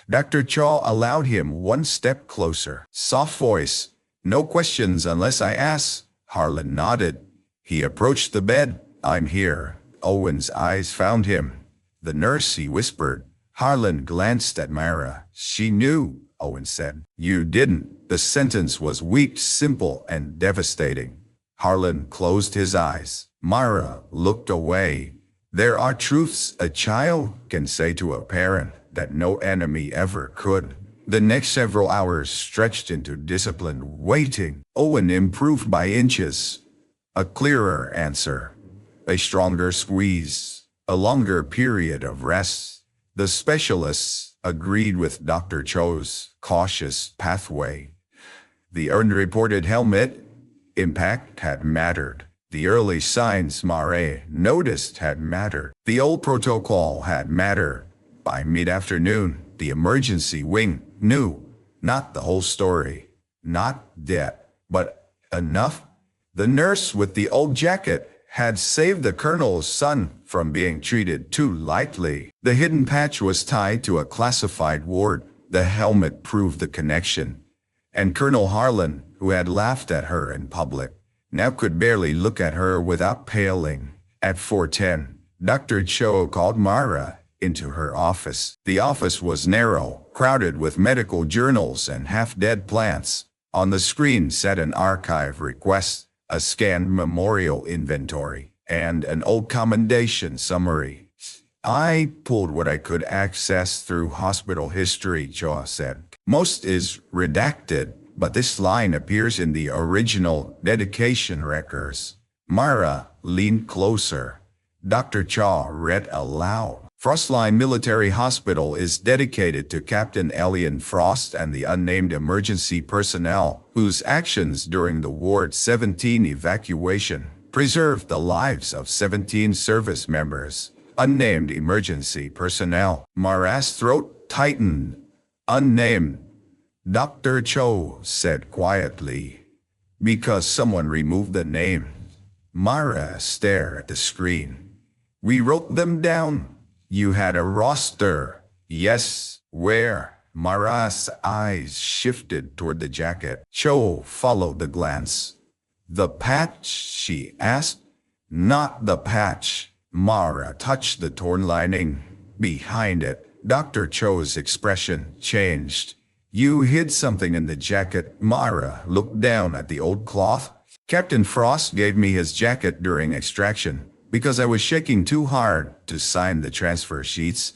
Dr. Chaw allowed him one step closer. Soft voice, "No questions unless I ask." Harlan nodded. He approached the bed. "I'm here." Owen's eyes found him. "The nurse," he whispered. Harlan glanced at Mara. "She knew," Owen said. "You didn't." The sentence was weak, simple, and devastating. Harlan closed his eyes. Mara looked away. There are truths a child can say to a parent that no enemy ever could. The next several hours stretched into disciplined waiting. Owen improved by inches. A clearer answer. A stronger squeeze. A longer period of rest. The specialists agreed with Dr. Cho's cautious pathway. The unreported helmet impact had mattered. The early signs Mare noticed had mattered. The old protocol had mattered. By mid-afternoon, the emergency wing knew not the whole story, not that, but enough. The nurse with the old jacket had saved the colonel's son from being treated too lightly. The hidden patch was tied to a classified ward. The helmet proved the connection. And Colonel Harlan, who had laughed at her in public, now could barely look at her without paling. At 4:10, Dr. Cho called Mara into her office. The office was narrow, crowded with medical journals and half-dead plants. On the screen sat an archive request, a scanned memorial inventory, and an old commendation summary. I pulled what I could access through hospital history, Cho said. Most is redacted, but this line appears in the original dedication records. Mara leaned closer. Dr. Cho read aloud. Frostline Military Hospital is dedicated to Captain Elian Frost and the unnamed emergency personnel whose actions during the Ward 17 evacuation preserved the lives of 17 service members. Unnamed emergency personnel. Mara's throat tightened. Unnamed. Dr. Cho said quietly. Because someone removed the name. Mara stared at the screen. We wrote them down. You had a roster. Yes. Where? Mara's eyes shifted toward the jacket. Cho followed the glance. The patch, she asked. Not the patch. Mara touched the torn lining. Behind it, Dr. Cho's expression changed. You hid something in the jacket. Mara looked down at the old cloth. Captain Frost gave me his jacket during extraction because I was shaking too hard to sign the transfer sheets.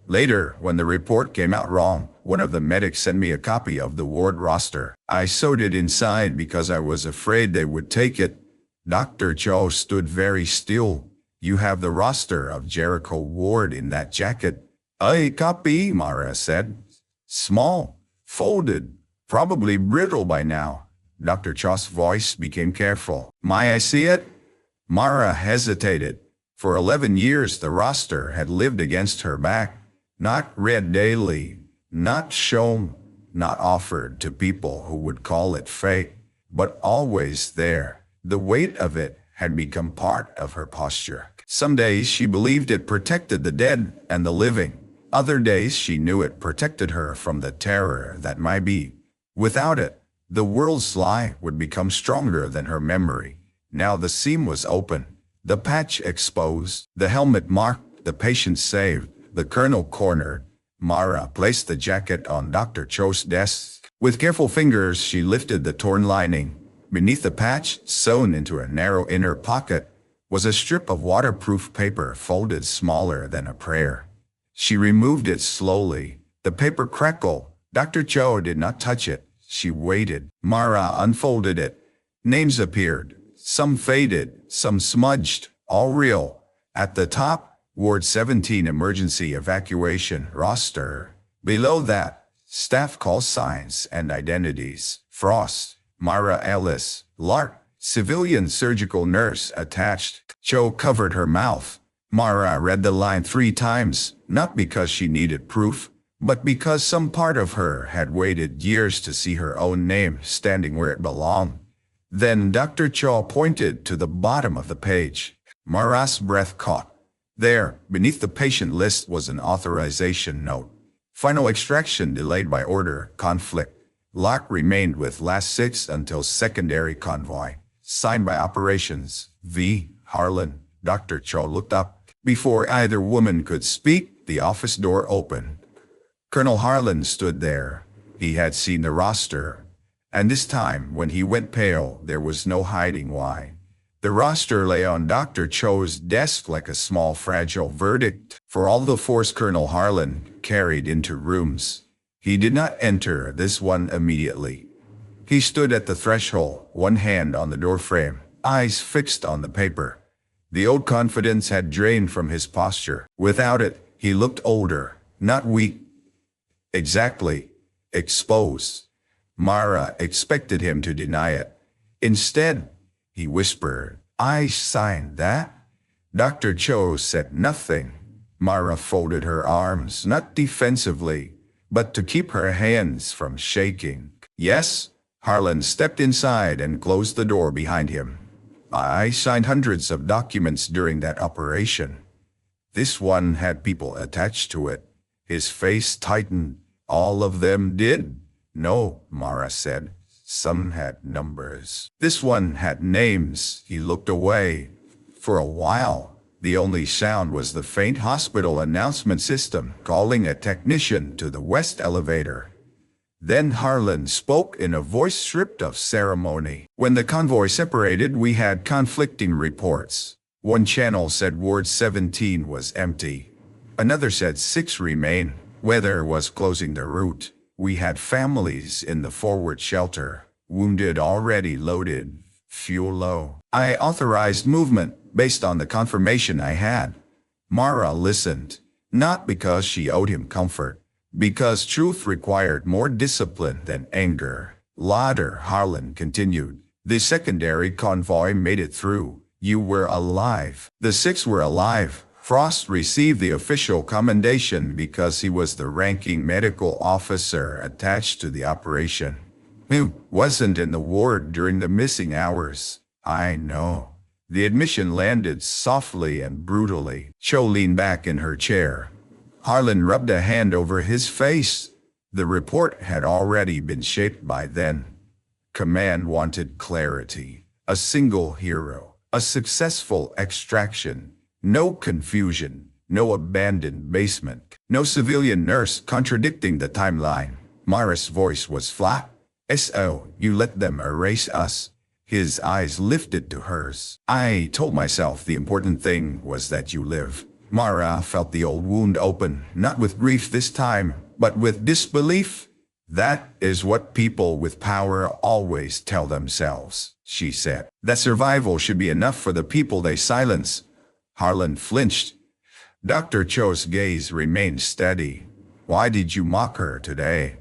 Later, when the report came out wrong, one of the medics sent me a copy of the ward roster. I sewed it inside because I was afraid they would take it. Dr. Cho stood very still. You have the roster of Jericho Ward in that jacket. A copy, Mara said. Small, folded, probably brittle by now. Dr. Cho's voice became careful. May I see it? Mara hesitated. For 11 years, the roster had lived against her back. Not read daily, not shown, not offered to people who would call it fake, but always there. The weight of it had become part of her posture. Some days she believed it protected the dead and the living. Other days she knew it protected her from the terror that might be. Without it, the world's lie would become stronger than her memory. Now the seam was open, the patch exposed, the helmet marked, the patient saved, the colonel cornered. Mara placed the jacket on Dr. Cho's desk. With careful fingers, she lifted the torn lining. Beneath the patch, sewn into a narrow inner pocket, was a strip of waterproof paper folded smaller than a prayer. She removed it slowly. The paper crackled. Dr. Cho did not touch it. She waited. Mara unfolded it. Names appeared. Some faded, some smudged, all real. At the top, Ward 17 Emergency Evacuation Roster. Below that, staff call signs and identities. Frost, Mara Ellis, Lark, civilian surgical nurse attached. Cho covered her mouth. Mara read the line 3 times, not because she needed proof, but because some part of her had waited years to see her own name standing where it belonged. Then Dr. Cho pointed to the bottom of the page. Mara's breath caught. There, beneath the patient list, was an authorization note. Final extraction delayed by order, conflict. Lock remained with last 6 until secondary convoy. Signed by Operations V. Harlan. Dr. Cho looked up. Before either woman could speak, the office door opened. Colonel Harlan stood there. He had seen the roster. And this time, when he went pale, there was no hiding why. The roster lay on Dr. Cho's desk like a small fragile verdict for all the force Colonel Harlan carried into rooms. He did not enter this one immediately. He stood at the threshold, one hand on the doorframe, eyes fixed on the paper. The old confidence had drained from his posture. Without it, he looked older, not weak. Exactly. Exposed. Mara expected him to deny it. Instead, he whispered, I signed that. Dr. Cho said nothing. Mara folded her arms, not defensively, but to keep her hands from shaking. Yes, Harlan stepped inside and closed the door behind him. I signed hundreds of documents during that operation. This one had people attached to it. His face tightened. All of them did. No, Mara said. Some had numbers. This one had names. He looked away. For a while, the only sound was the faint hospital announcement system calling a technician to the west elevator. Then Harlan spoke in a voice stripped of ceremony. When the convoy separated, we had conflicting reports. One channel said Ward 17 was empty. Another said 6 remain. Weather was closing the route. We had families in the forward shelter, wounded already loaded, fuel low. I authorized movement based on the confirmation I had. Mara listened, not because she owed him comfort, because truth required more discipline than anger. Lauder, Harlan continued. The secondary convoy made it through. You were alive. The 6 were alive. Frost received the official commendation because he was the ranking medical officer attached to the operation. He wasn't in the ward during the missing hours. I know. The admission landed softly and brutally. Cho leaned back in her chair. Harlan rubbed a hand over his face. The report had already been shaped by then. Command wanted clarity. A single hero. A successful extraction. No confusion. No abandoned basement. No civilian nurse contradicting the timeline. Mara's voice was flat. So, you let them erase us. His eyes lifted to hers. I told myself the important thing was that you live. Mara felt the old wound open, not with grief this time, but with disbelief. That is what people with power always tell themselves, she said. That survival should be enough for the people they silence. Harlan flinched. Dr. Cho's gaze remained steady. Why did you mock her today?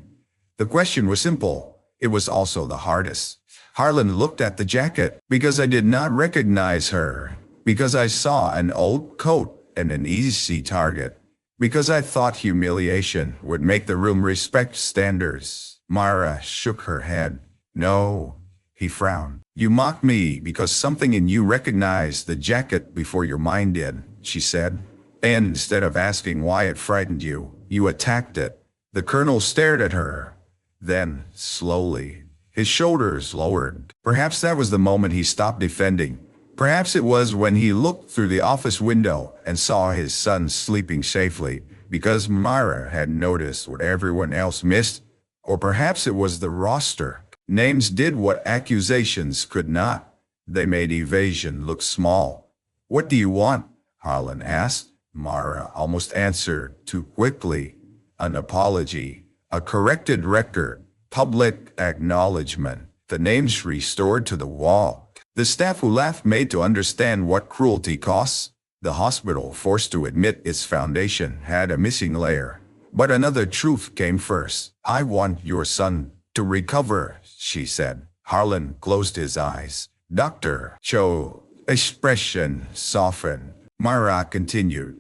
The question was simple. It was also the hardest. Harlan looked at the jacket. Because I did not recognize her. Because I saw an old coat and an easy target. Because I thought humiliation would make the room respect standards. Mara shook her head. No, he frowned. You mocked me because something in you recognized the jacket before your mind did, she said. And instead of asking why it frightened you, you attacked it. The colonel stared at her. Then, slowly, his shoulders lowered. Perhaps that was the moment he stopped defending. Perhaps it was when he looked through the office window and saw his son sleeping safely, because Mara had noticed what everyone else missed. Or perhaps it was the roster. Names did what accusations could not. They made evasion look small. What do you want? Harlan asked. Mara almost answered too quickly. An apology. A corrected record. Public acknowledgement. The names restored to the wall. The staff who laughed made to understand what cruelty costs. The hospital forced to admit its foundation had a missing layer. But another truth came first. I want your son to recover, she said. Harlan closed his eyes. Dr. Cho, expression softened. Mara continued.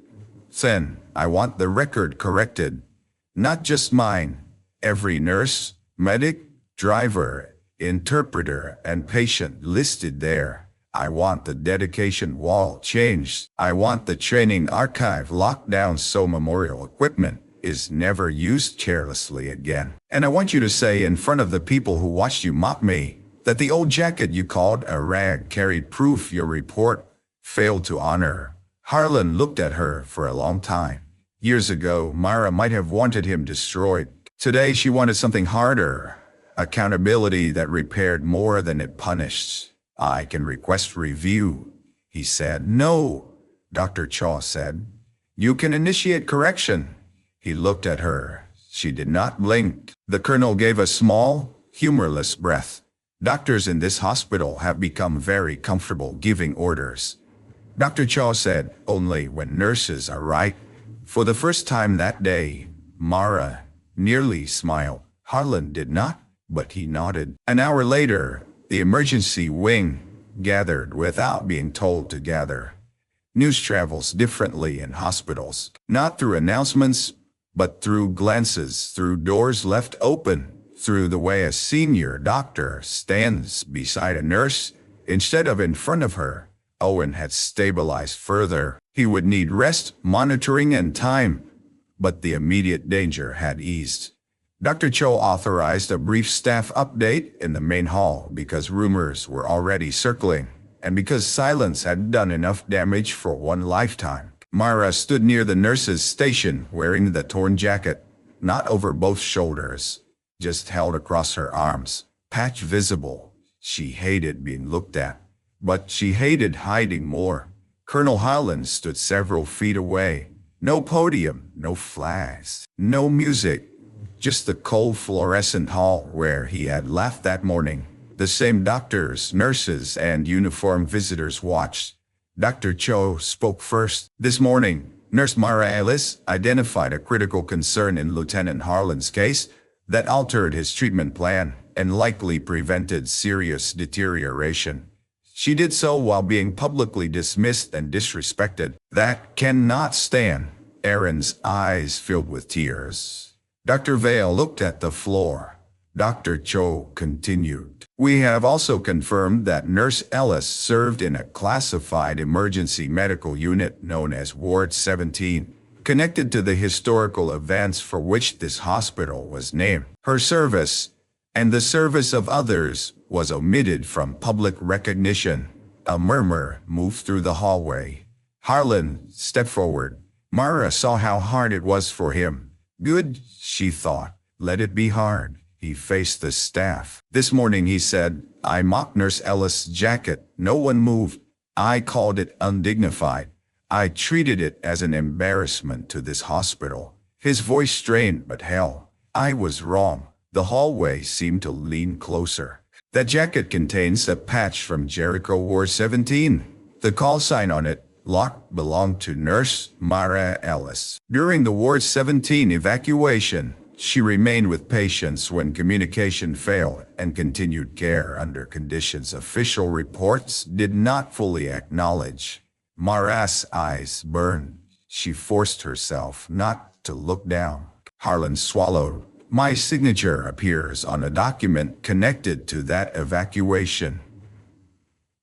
Then, I want the record corrected. Not just mine. Every nurse, medic, driver, interpreter, and patient listed there. I want the dedication wall changed. I want the training archive locked down so memorial equipment is never used carelessly again. And I want you to say in front of the people who watched you mock me that the old jacket you called a rag carried proof your report failed to honor. Harlan looked at her for a long time. Years ago, Mara might have wanted him destroyed. Today, she wanted something harder. Accountability that repaired more than it punished. I can request review, he said. No, Dr. Cho said. You can initiate correction. He looked at her. She did not blink. The colonel gave a small, humorless breath. Doctors in this hospital have become very comfortable giving orders. Dr. Cho said, only when nurses are right. For the first time that day, Mara nearly smiled. Harlan did not, but he nodded. An hour later, the emergency wing gathered without being told to gather. News travels differently in hospitals, not through announcements, but through glances, through doors left open, through the way a senior doctor stands beside a nurse instead of in front of her. Owen had stabilized further. He would need rest, monitoring, and time, but the immediate danger had eased. Dr. Cho authorized a brief staff update in the main hall because rumors were already circling, and because silence had done enough damage for one lifetime. Mara stood near the nurse's station wearing the torn jacket, not over both shoulders, just held across her arms, patch visible. She hated being looked at, but she hated hiding more. Colonel Harlan stood several feet away. No podium, no flags, no music, just the cold fluorescent hall where he had laughed that morning. The same doctors, nurses, and uniformed visitors watched. Dr. Cho spoke first. This morning, Nurse Mara Ellis identified a critical concern in Lieutenant Harlan's case that altered his treatment plan and likely prevented serious deterioration. She did so while being publicly dismissed and disrespected. That cannot stand. Aaron's eyes filled with tears. Dr. Vale looked at the floor. Dr. Cho continued. We have also confirmed that Nurse Ellis served in a classified emergency medical unit known as Ward 17, connected to the historical events for which this hospital was named. Her service, and the service of others, was omitted from public recognition. A murmur moved through the hallway. Harlan stepped forward. Mara saw how hard it was for him. Good, she thought. Let it be hard. He faced the staff. This morning, he said, I mocked Nurse Ellis' jacket. No one moved. I called it undignified. I treated it as an embarrassment to this hospital. His voice strained, but hell, I was wrong. The hallway seemed to lean closer. That jacket contains a patch from Jericho Ward 17. The call sign on it, locked, belonged to Nurse Mara Ellis. During the Ward 17 evacuation, she remained with patients when communication failed and continued care under conditions official reports did not fully acknowledge. Mara's eyes burned. She forced herself not to look down. Harlan swallowed. My signature appears on a document connected to that evacuation.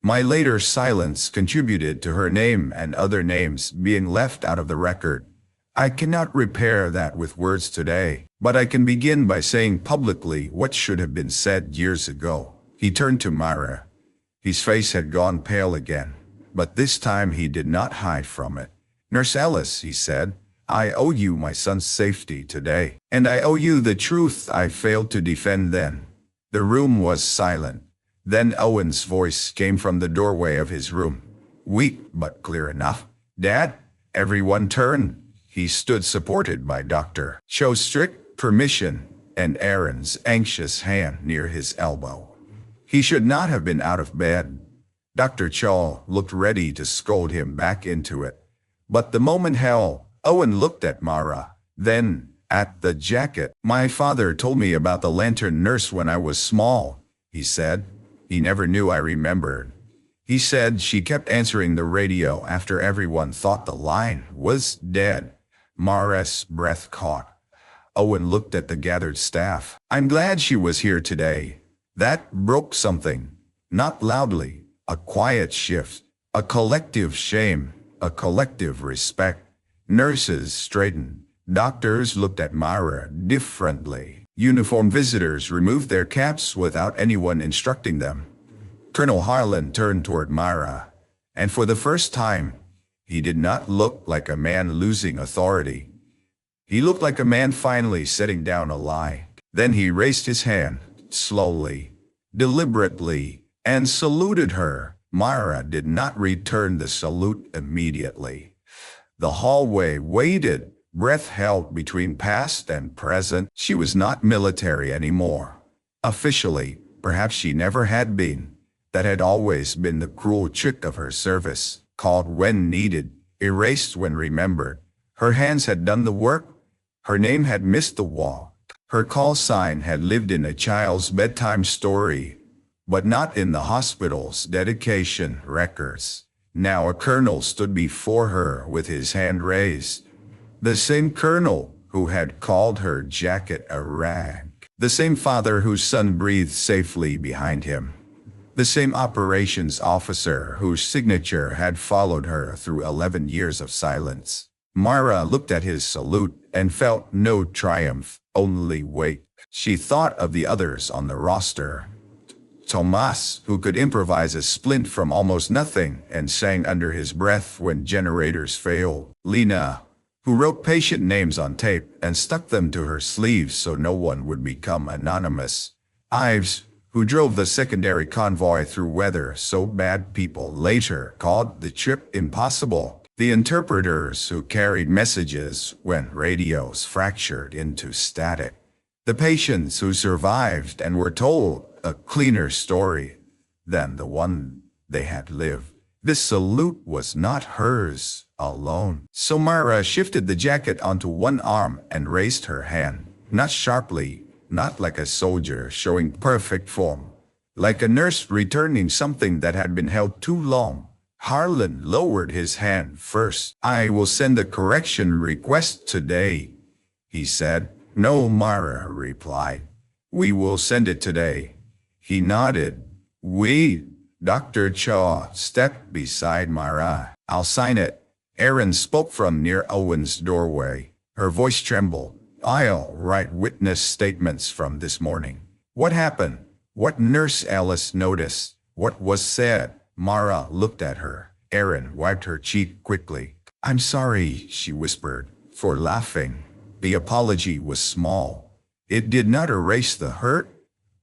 My later silence contributed to her name and other names being left out of the record. I cannot repair that with words today, but I can begin by saying publicly what should have been said years ago. He turned to Mara. His face had gone pale again, but this time he did not hide from it. Nurse Ellis, he said, I owe you my son's safety today, and I owe you the truth I failed to defend then. The room was silent. Then Owen's voice came from the doorway of his room. Weak, but clear enough. Dad? Everyone turned. He stood supported by Dr. Cho's strict permission and Aaron's anxious hand near his elbow. He should not have been out of bed. Dr. Cho looked ready to scold him back into it. But the moment Owen looked at Mara, then at the jacket. My father told me about the lantern nurse when I was small, he said. He never knew I remembered. He said she kept answering the radio after everyone thought the line was dead. Mara's breath caught. Owen looked at the gathered staff. I'm glad she was here today. That broke something. Not loudly. A quiet shift. A collective shame. A collective respect. Nurses straightened. Doctors looked at Mara differently. Uniformed visitors removed their caps without anyone instructing them. Colonel Harlan turned toward Mara, and for the first time, he did not look like a man losing authority. He looked like a man finally setting down a lie. Then he raised his hand, slowly, deliberately, and saluted her. Mara did not return the salute immediately. The hallway waited, breath held between past and present. She was not military anymore. Officially, perhaps she never had been. That had always been the cruel trick of her service. Called when needed, erased when remembered. Her hands had done the work. Her name had missed the wall. Her call sign had lived in a child's bedtime story, but not in the hospital's dedication records. Now a colonel stood before her with his hand raised. The same colonel who had called her jacket a rag. The same father whose son breathed safely behind him. The same operations officer whose signature had followed her through 11 years of silence. Mara looked at his salute and felt no triumph, only weight. She thought of the others on the roster. Tomas, who could improvise a splint from almost nothing and sang under his breath when generators failed. Lena, who wrote patient names on tape and stuck them to her sleeves so no one would become anonymous. Ives, who drove the secondary convoy through weather so bad people later called the trip impossible. The interpreters who carried messages when radios fractured into static. The patients who survived and were told a cleaner story than the one they had lived. This salute was not hers alone. So Mara shifted the jacket onto one arm and raised her hand, not sharply, not like a soldier showing perfect form, like a nurse returning something that had been held too long. Harlan lowered his hand first. "I will send a correction request today," he said. "No," Mara replied. "We will send it today." He nodded. "We?" Dr. Cho stepped beside Mara. "I'll sign it." Erin spoke from near Owen's doorway. Her voice trembled. "I'll write witness statements from this morning." "What happened? What?" Nurse Alice noticed. "What was said?" Mara looked at her. Erin wiped her cheek quickly. "I'm sorry," she whispered, "for laughing." The apology was small. It did not erase the hurt,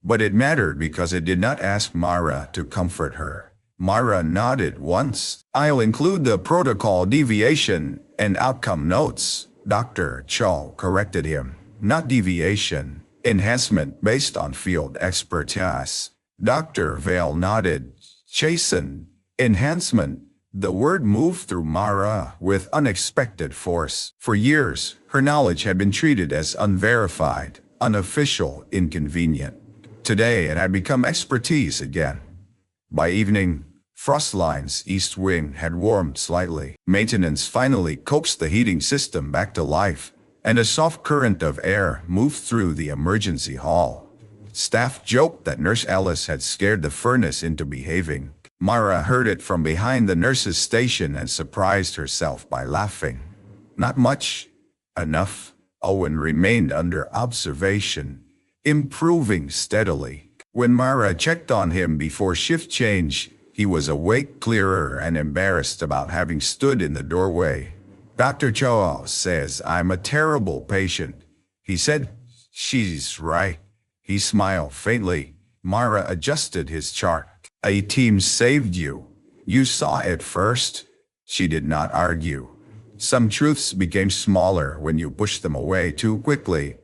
but it mattered because it did not ask Mara to comfort her. Mara nodded once. "I'll include the protocol deviation and outcome notes," Dr. Cho corrected him. "Not deviation. Enhancement based on field expertise." Dr. Vale nodded. "Chasten. Enhancement." The word moved through Mara with unexpected force. For years, her knowledge had been treated as unverified, unofficial, inconvenient. Today it had become expertise again. By evening, Frostline's east wing had warmed slightly. Maintenance finally coaxed the heating system back to life, and a soft current of air moved through the emergency hall. Staff joked that Nurse Alice had scared the furnace into behaving. Mara heard it from behind the nurse's station and surprised herself by laughing. Not much. Enough. Owen remained under observation, improving steadily. When Mara checked on him before shift change, he was awake, clearer, and embarrassed about having stood in the doorway. "Dr. Cho says I'm a terrible patient," he said. "She's right." He smiled faintly. Mara adjusted his chart. "A team saved you. You saw it first." She did not argue. Some truths became smaller when you pushed them away too quickly.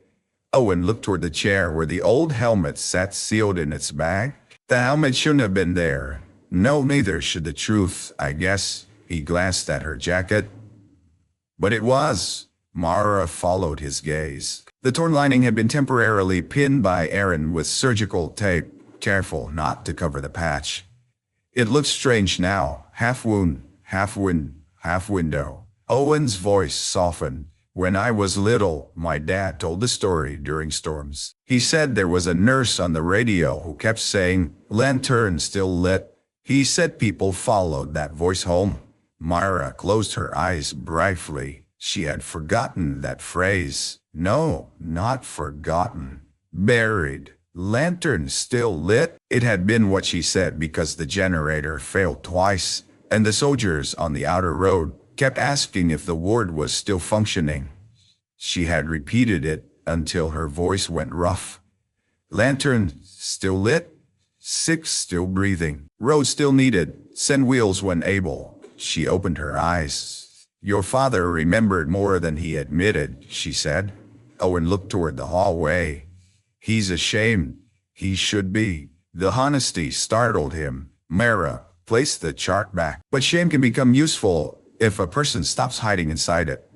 Owen looked toward the chair where the old helmet sat sealed in its bag. "The helmet shouldn't have been there." "No, neither should the truth, I guess." He glanced at her jacket. "But it was." Mara followed his gaze. The torn lining had been temporarily pinned by Erin with surgical tape, careful not to cover the patch. It looked strange now, half wound, half wind, half window. Owen's voice softened. "When I was little, my dad told the story during storms. He said there was a nurse on the radio who kept saying, 'Lantern still lit.' He said people followed that voice home." Mara closed her eyes briefly. She had forgotten that phrase. No, not forgotten. Buried. "Lantern still lit?" It had been what she said because the generator failed twice, and the soldiers on the outer road kept asking if the ward was still functioning. She had repeated it until her voice went rough. "Lantern still lit? 6 still breathing. Road still needed. Send wheels when able." She opened her eyes. "Your father remembered more than he admitted," she said. Owen looked toward the hallway. "He's ashamed." He should be. The honesty startled him. Mara placed the chart back. "But shame can become useful if a person stops hiding inside it."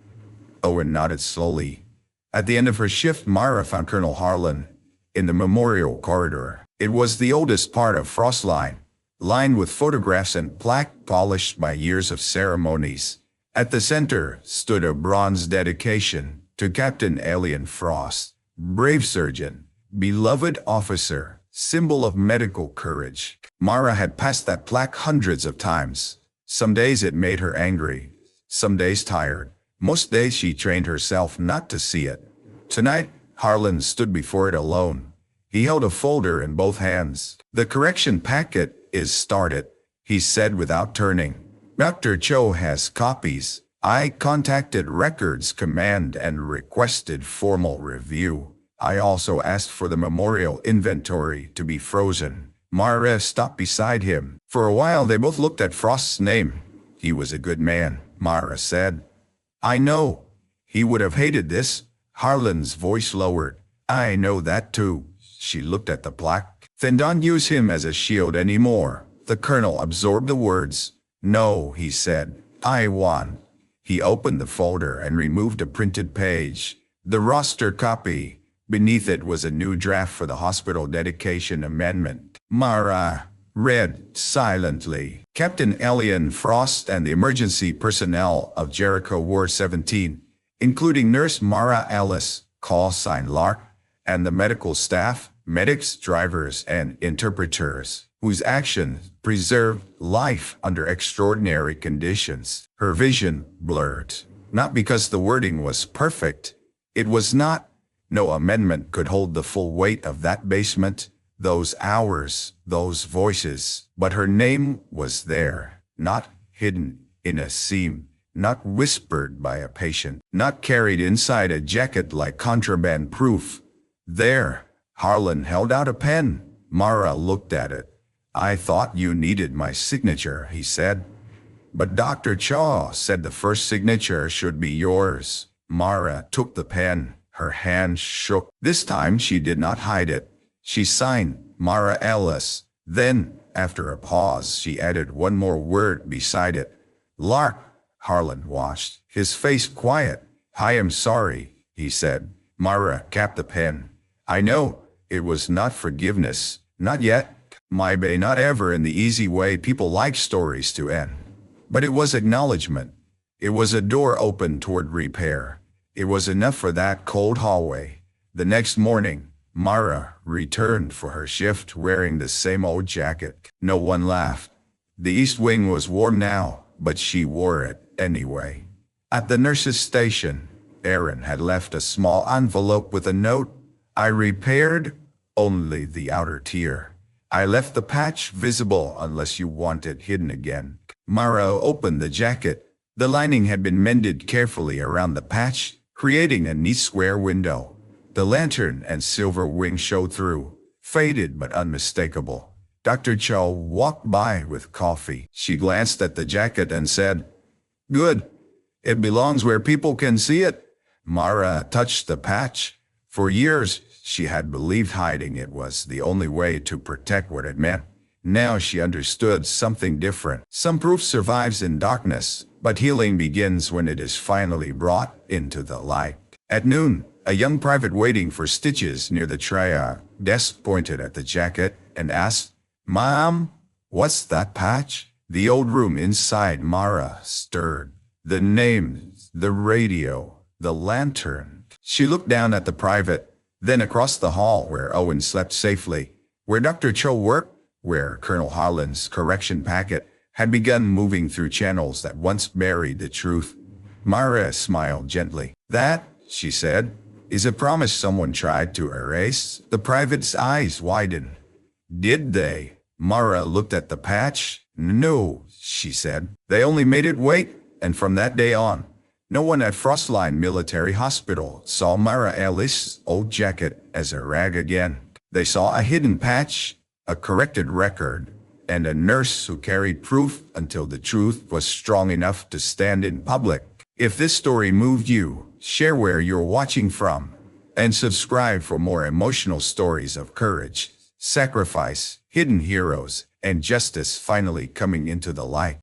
Owen nodded slowly. At the end of her shift, Mara found Colonel Harlan in the memorial corridor. It was the oldest part of Frostline, lined with photographs and plaque polished by years of ceremonies. At the center stood a bronze dedication to Captain Alien Frost, brave surgeon, beloved officer, symbol of medical courage. Mara had passed that plaque hundreds of times. Some days it made her angry, some days tired, Most days she trained herself not to see it. Tonight, Harlan stood before it alone. He held a folder in both hands. "The correction packet is started," he said without turning. "Dr. Cho has copies. I contacted Records Command and requested formal review. I also asked for the memorial inventory to be frozen." Mara stopped beside him. For a while they both looked at Frost's name. "He was a good man," Mara said. "I know. He would have hated this." Harlan's voice lowered. "I know that too." She looked at the plaque. "Then don't use him as a shield anymore." The colonel absorbed the words. "No," he said. "I want." He opened the folder and removed a printed page. The roster copy. Beneath it was a new draft for the hospital dedication amendment. Mara read silently. "Captain Elian Frost and the emergency personnel of Jericho War 17, including Nurse Mara Ellis, call sign Lark, and the medical staff, medics, drivers, and interpreters, whose actions preserved life under extraordinary conditions." Her vision blurred. Not because the wording was perfect. It was not. No amendment could hold the full weight of that basement, those hours, those voices. But her name was there, not hidden in a seam, not whispered by a patient, not carried inside a jacket like contraband proof. There. Harlan held out a pen. Mara looked at it. "I thought you needed my signature," he said. "But Dr. Cho said the first signature should be yours." Mara took the pen. Her hand shook. This time she did not hide it. She signed, "Mara Ellis." Then, after a pause, she added one more word beside it. "Lark." Harlan watched, his face quiet. "I am sorry," he said. Mara capped the pen. "I know. It was not forgiveness. Not yet. Maybe not ever in the easy way people like stories to end. But it was acknowledgement. It was a door open toward repair. It was enough for that cold hallway." The next morning, Mara returned for her shift wearing the same old jacket. No one laughed. The East Wing was warm now, but she wore it anyway. At the nurse's station, Aaron had left a small envelope with a note. "I repaired only the outer tier. I left the patch visible unless you want it hidden again." Mara opened the jacket. The lining had been mended carefully around the patch, creating a neat square window. The lantern and silver wing showed through, faded but unmistakable. Dr. Cho walked by with coffee. She glanced at the jacket and said, "Good. It belongs where people can see it." Mara touched the patch. For years, she had believed hiding it was the only way to protect what it meant. Now she understood something different. Some proof survives in darkness, but healing begins when it is finally brought into the light. At noon, a young private waiting for stitches near the triage desk pointed at the jacket and asked, "Ma'am, what's that patch?" The old room inside Mara stirred. The names, the radio, the lantern. She looked down at the private, then across the hall where Owen slept safely, where Dr. Cho worked, where Colonel Harlan's correction packet had begun moving through channels that once buried the truth. Mara smiled gently. "That," she said, "is a promise someone tried to erase." The private's eyes widened. "Did they?" Mara looked at the patch. "No," she said. "They only made it wait, and from that day on, no one at Frostline Military Hospital saw Mara Ellis' old jacket as a rag again. They saw a hidden patch, a corrected record, and a nurse who carried proof until the truth was strong enough to stand in public. If this story moved you, share where you're watching from, and subscribe for more emotional stories of courage, sacrifice, hidden heroes, and justice finally coming into the light.